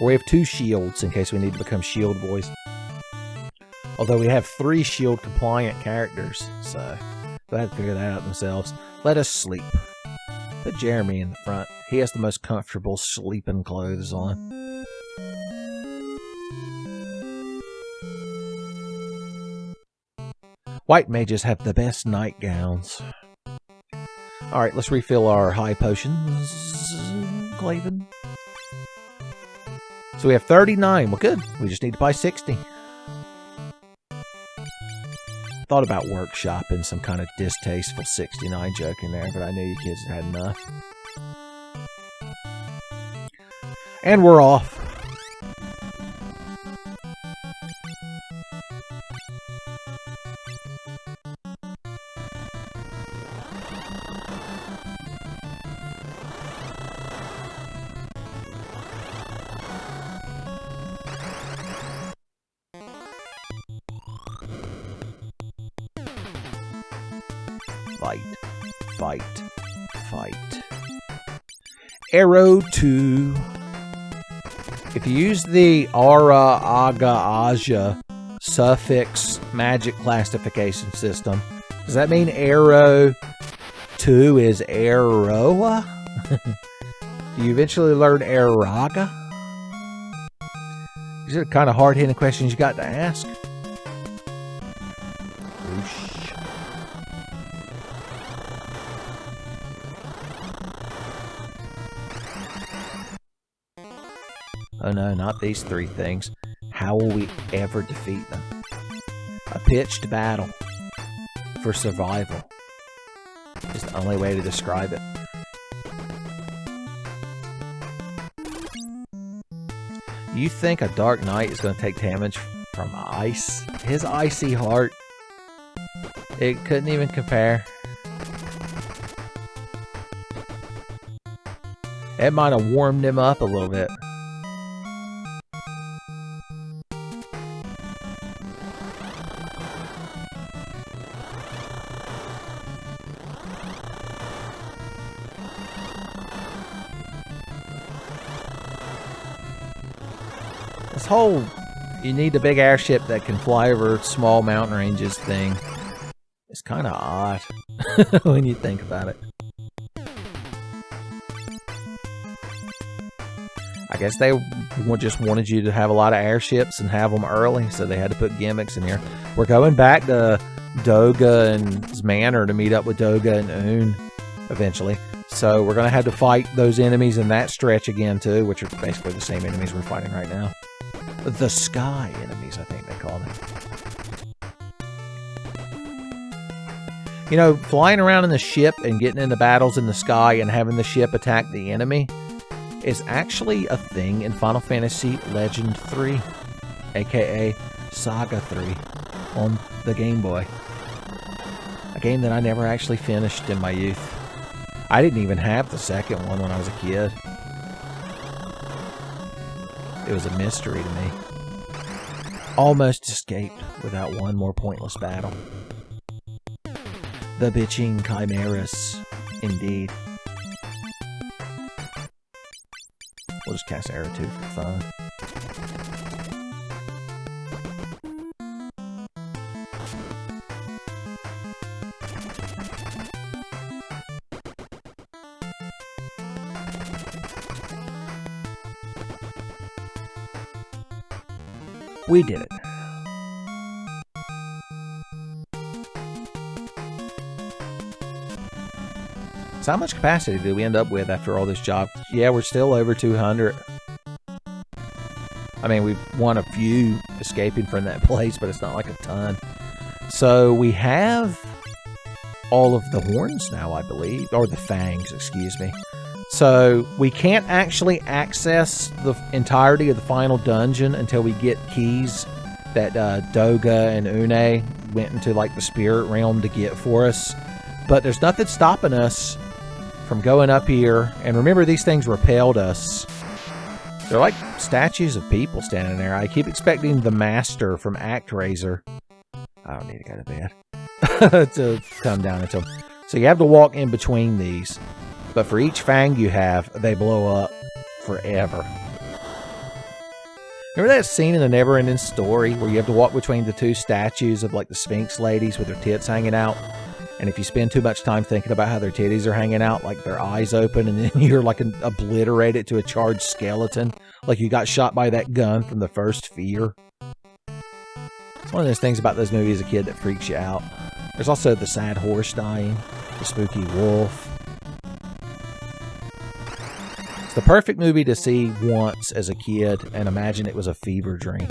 Or we have two shields in case we need to become shield boys. Although we have 3 shield compliant characters, so they'll have to figure that out themselves. Let us sleep. Put Jeremy in the front. He has the most comfortable sleeping clothes on. White mages have the best nightgowns. Alright, let's refill our high potions. Clavin. So we have 39. Well, good. We just need to buy 60. Thought about workshopping some kind of distasteful 69 joke in there, but I knew you kids had enough. And we're off. fight, fight, fight. Arrow 2. If you use the Ara Aga Aja suffix magic classification system, does that mean arrow 2 is Arrowa? Do you eventually learn Araga? These are the kind of hard-hitting questions you got to ask. Whoosh. Oh no, not these three things. How will we ever defeat them? A pitched battle for survival is the only way to describe it. You think a Dark Knight is going to take damage from ice? His icy heart, it couldn't even compare. It might have warmed him up a little bit. This whole you need a big airship that can fly over small mountain ranges thing is kind of odd when you think about it. I guess they just wanted you to have a lot of airships and have them early, so they had to put gimmicks in here. We're going back to Doga and his manor to meet up with Doga and Un eventually. So we're going to have to fight those enemies in that stretch again too, which are basically the same enemies we're fighting right now. The sky enemies, I think they call them. You know, flying around in the ship and getting into battles in the sky and having the ship attack the enemy is actually a thing in Final Fantasy Legend 3, aka Saga 3, on the Game Boy. A game that I never actually finished in my youth. I didn't even have the second one when I was a kid. It was a mystery to me. Almost escaped without one more pointless battle. The bitching chimeras, indeed. We'll just cast Arrow 2 for fun. We did it. So how much capacity did we end up with after all this job? Yeah, we're still over 200. I mean, we've won a few escaping from that place, but it's not like a ton. So we have all of the horns now, I believe. Or the fangs, excuse me. So we can't actually access the entirety of the final dungeon until we get keys that Doga and Une went into like the spirit realm to get for us. But there's nothing stopping us from going up here. And remember, these things repelled us. They're like statues of people standing there. I keep expecting the master from ActRaiser. I don't need to go to bed. To come down into them. So you have to walk in between these. But for each fang you have, they blow up forever. Remember that scene in the Never-Ending Story where you have to walk between the two statues of like the Sphinx ladies with their tits hanging out? And if you spend too much time thinking about how their titties are hanging out, like their eyes open, and then you're like obliterated to a charged skeleton, like you got shot by that gun from the first Fear. It's one of those things about those movies as a kid that freaks you out. There's also the sad horse dying, the spooky wolf. It's the perfect movie to see once as a kid and imagine it was a fever dream.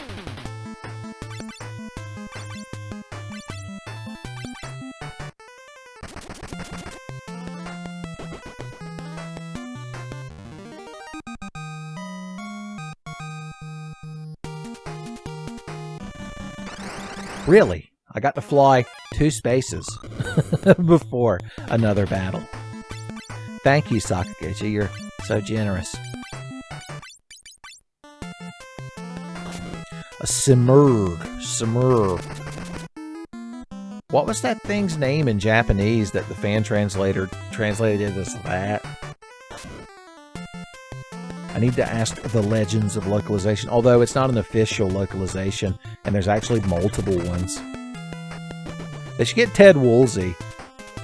Really, I got to fly 2 spaces before another battle. Thank you, Sakaguchi. You're so generous. A Simurg. What was that thing's name in Japanese that the fan translator translated as that? I need to ask the legends of localization, although it's not an official localization, and there's actually multiple ones. They should get Ted Woolsey,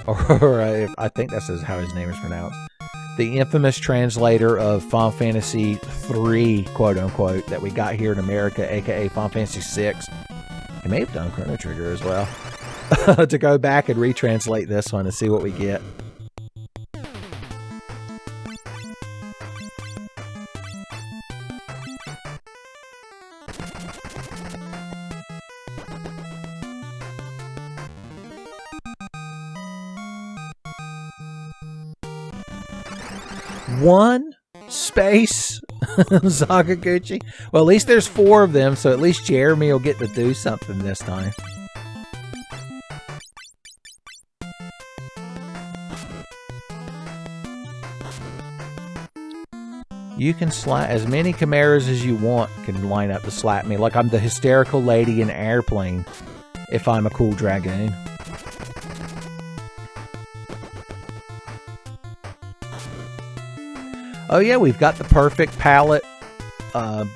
or I think that's how his name is pronounced, the infamous translator of Final Fantasy III, quote-unquote, that we got here in America, aka Final Fantasy VI. He may have done Chrono Trigger as well. To go back and retranslate this one and see what we get. One space Sakaguchi. Well, at least there's 4 of them, so at least Jeremy will get to do something this time. You can slap as many chimeras as you want can line up to slap me, like I'm the hysterical lady in Airplane if I'm a cool dragoon. Oh yeah, we've got the perfect palette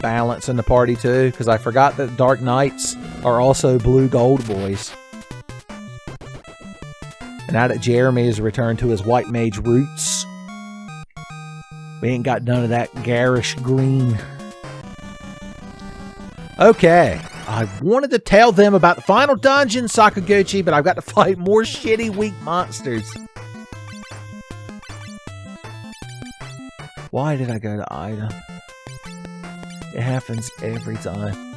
balance in the party too, because I forgot that Dark Knights are also blue gold boys. And now that Jeremy has returned to his white mage roots, we ain't got none of that garish green. Okay, I wanted to tell them about the final dungeon, Sakaguchi, but I've got to fight more shitty weak monsters. Why did I go to item? It happens every time.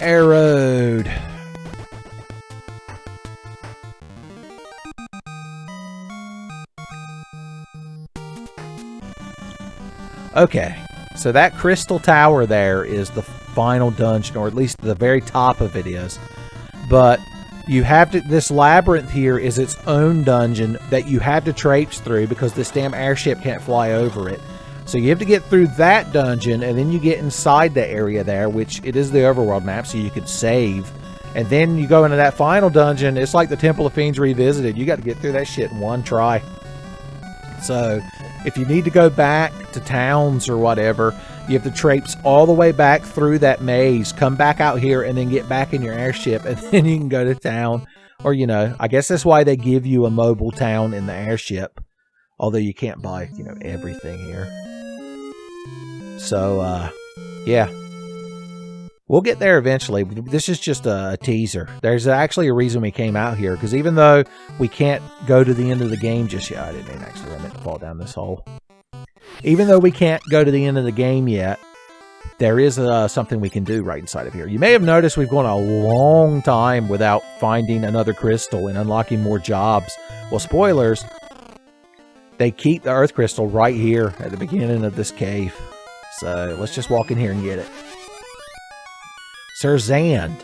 Arrowed. Okay, so that crystal tower there is the final dungeon, or at least the very top of it is. But you have to, this labyrinth here is its own dungeon that you have to traipse through because this damn airship can't fly over it. So you have to get through that dungeon, and then you get inside the area there, which it is the overworld map, so you could save. And then you go into that final dungeon. It's like the Temple of Fiends Revisited. You got to get through that shit in one try. So if you need to go back to towns or whatever, you have to traipse all the way back through that maze, come back out here, and then get back in your airship, and then you can go to town. Or, you know, I guess that's why they give you a mobile town in the airship. Although you can't buy, you know, everything here. So, yeah. We'll get there eventually. This is just a teaser. There's actually a reason we came out here, because even though we can't go to the end of the game just yet, I didn't mean actually, I meant to fall down this hole. Even though we can't go to the end of the game yet, there is something we can do right inside of here. You may have noticed we've gone a long time without finding another crystal and unlocking more jobs. Well, spoilers, they keep the earth crystal right here at the beginning of this cave. So let's just walk in here and get it. Sir Zand.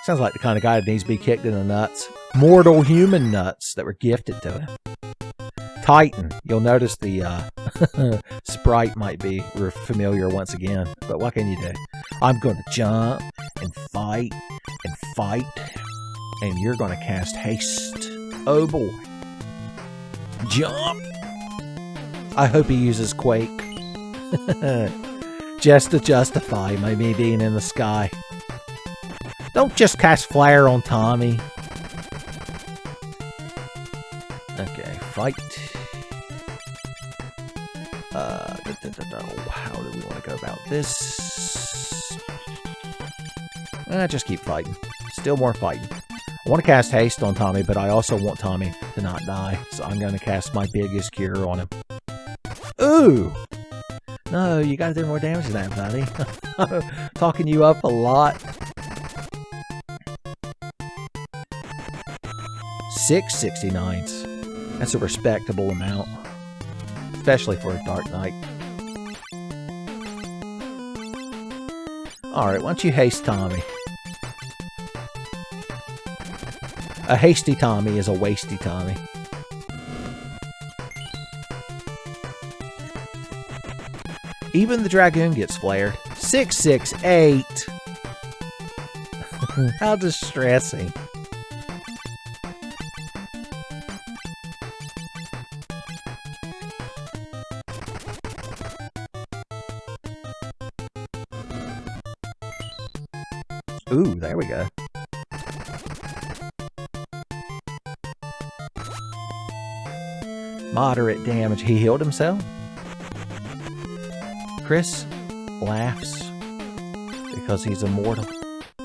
Sounds like the kind of guy that needs to be kicked in the nuts. Mortal human nuts that were gifted to him. Titan. You'll notice the sprite might be familiar once again. But what can you do? I'm going to jump and fight and fight. And you're going to cast haste. Oh boy. Jump. I hope he uses Quake. Just to justify my me being in the sky. Don't just cast Flare on Tommy. Okay, fight. How do we want to go about this? Just keep fighting. Still more fighting. I want to cast haste on Tommy, but I also want Tommy to not die. So I'm going to cast my biggest cure on him. Ooh! No, you gotta do more damage than that, buddy. Talking you up a lot. 669s. That's a respectable amount. Especially for a Dark Knight. Alright, why don't you haste Tommy? A hasty Tommy is a wasty Tommy. Even the Dragoon gets flared. 668. How distressing. Ooh, there we go. Moderate damage. He healed himself. Chris laughs because he's immortal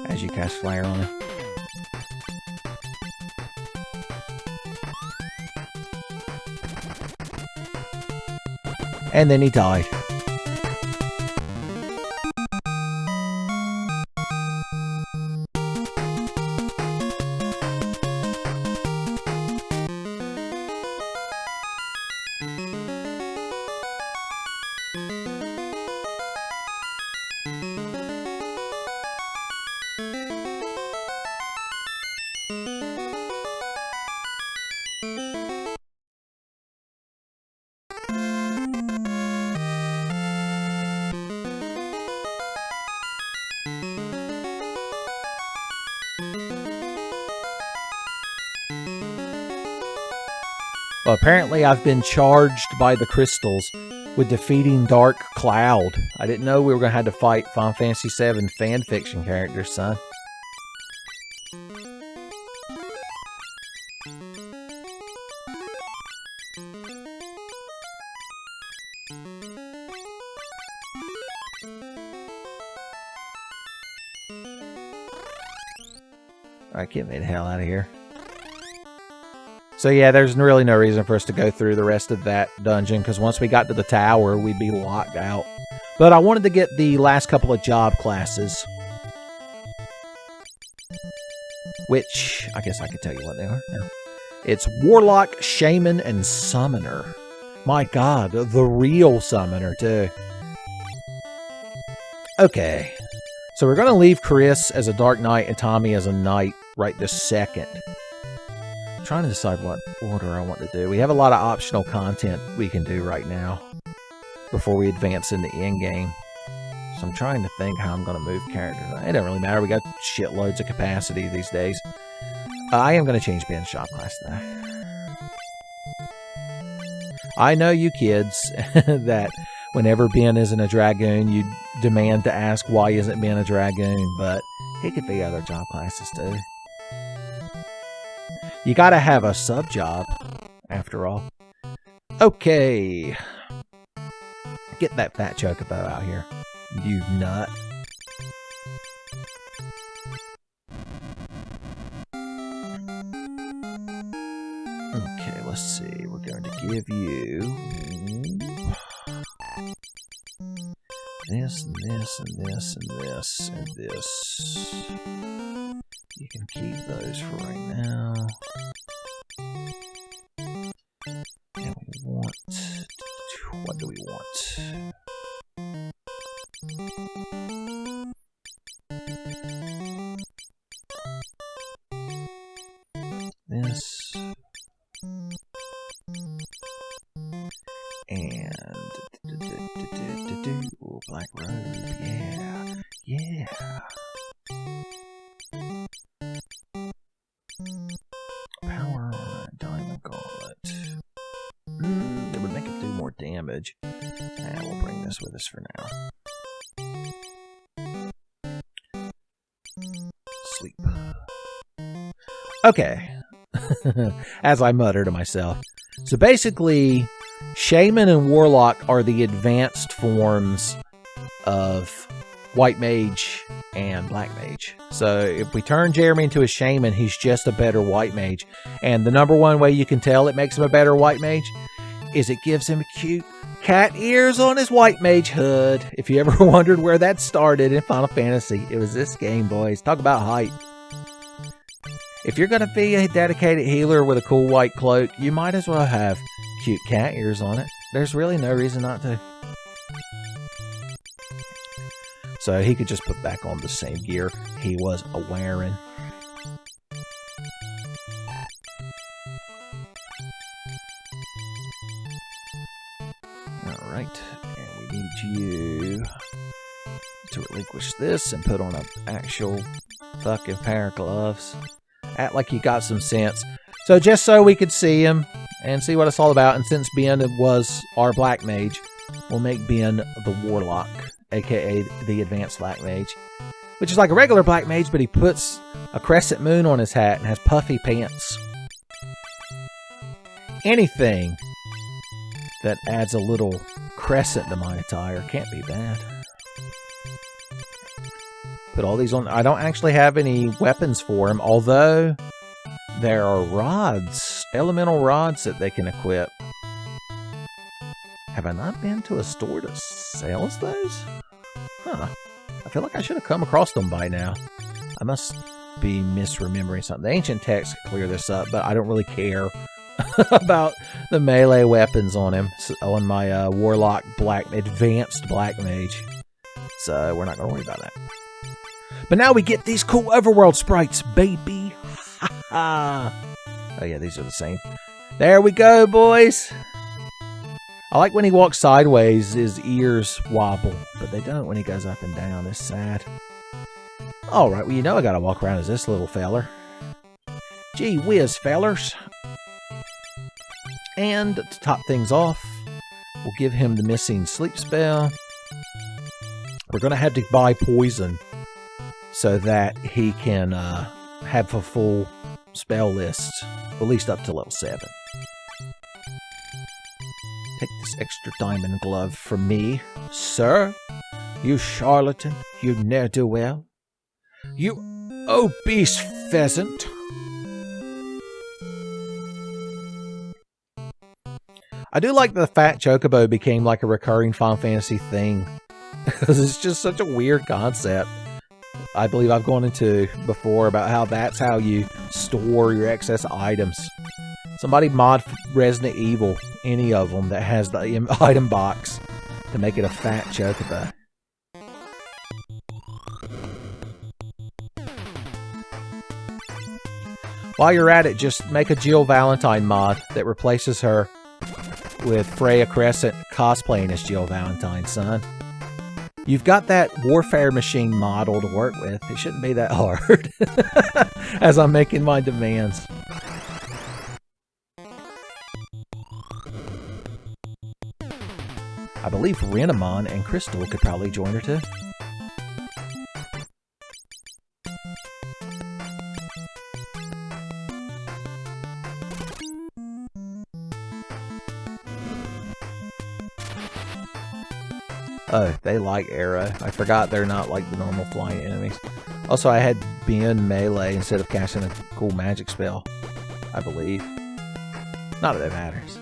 as you cast Flare on him. And then he died. Well, apparently I've been charged by the crystals with defeating Dark Cloud. I didn't know we were going to have to fight Final Fantasy VII fanfiction characters, son. Alright, get me the hell out of here. So yeah, there's really no reason for us to go through the rest of that dungeon, because once we got to the tower, we'd be locked out. But I wanted to get the last couple of job classes, which I guess I could tell you what they are now. It's Warlock, Shaman, and Summoner. My god, the real Summoner, too. Okay, so we're going to leave Chris as a Dark Knight and Tommy as a Knight right this second. Trying to decide what order I want to do. We have a lot of optional content we can do right now before we advance in the end game. So I'm trying to think how I'm going to move characters. It don't really matter. We got shitloads of capacity these days. I am going to change Ben's shop class though. I know you kids that whenever Ben isn't a Dragoon, you demand to ask why isn't Ben a Dragoon, but he could be other job classes too. You gotta have a sub-job, after all. Okay. Get that fat chocobo out here, you nut. Okay, let's see. We're going to give you this, and this, and this, and this, and this. You can keep those for right now. And we want... what do we want? This. And... ooh, black robe, yeah. Yeah. Power on a diamond gauntlet. It would make it do more damage. And we'll bring this with us for now. Sleep. Okay. As I mutter to myself. So basically, Shaman and Warlock are the advanced forms of White Mage and Black Mage. So if we turn Jeremy into a Shaman, he's just a better White Mage. And the number one way you can tell it makes him a better White Mage is it gives him cute cat ears on his White Mage hood. If you ever wondered where that started in Final Fantasy, it was this game, boys. Talk about hype. If you're going to be a dedicated healer with a cool white cloak, you might as well have cute cat ears on it. There's really no reason not to. So he could just put back on the same gear he was wearing. Alright, and we need you to relinquish this and put on an actual fucking pair of gloves. Act like you got some sense. So just so we could see him and see what it's all about, and since Ben was our Black Mage, we'll make Ben the Warlock, aka the Advanced Black Mage. Which is like a regular Black Mage, but he puts a crescent moon on his hat and has puffy pants. Anything that adds a little crescent to my attire can't be bad. Put all these on. I don't actually have any weapons for him, although there are rods, elemental rods that they can equip. Have I not been to a store that sells those? Huh. I feel like I should have come across them by now. I must be misremembering something. The ancient text could clear this up, but I don't really care about the melee weapons on him, on my Warlock Advanced Black Mage. So we're not going to worry about that. But now we get these cool overworld sprites, baby. Oh yeah, these are the same. There we go, boys. I like when he walks sideways, his ears wobble, but they don't when he goes up and down. It's sad. Alright, well, you know I gotta walk around as this little feller. Gee whiz, fellers. And to top things off, we'll give him the missing sleep spell. We're gonna have to buy poison so that he can have a full spell list, at least up to level 7. Take this extra diamond glove from me, sir. You charlatan, you ne'er-do-well. You obese pheasant. I do like the fat chocobo became like a recurring Final Fantasy thing. Because it's just such a weird concept. I believe I've gone into before about how that's how you store your excess items. Somebody mod Resident Evil, any of them, that has the item box to make it a fat chocobo. While you're at it, just make a Jill Valentine mod that replaces her with Freya Crescent cosplaying as Jill Valentine, son. You've got that Warfare Machine model to work with. It shouldn't be that hard. As I'm making my demands. I believe Renamon and Crystal could probably join her too. Oh, they like arrow. I forgot they're not like the normal flying enemies. Also, I had Ben melee instead of casting a cool magic spell, I believe. Not that it matters.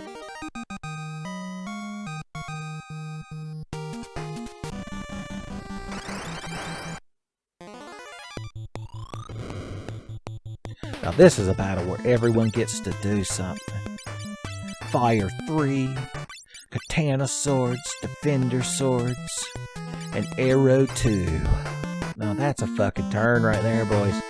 Now this is a battle where everyone gets to do something. Fire 3, Katana swords, Defender swords, and Arrow 2. Now that's a fucking turn right there, boys.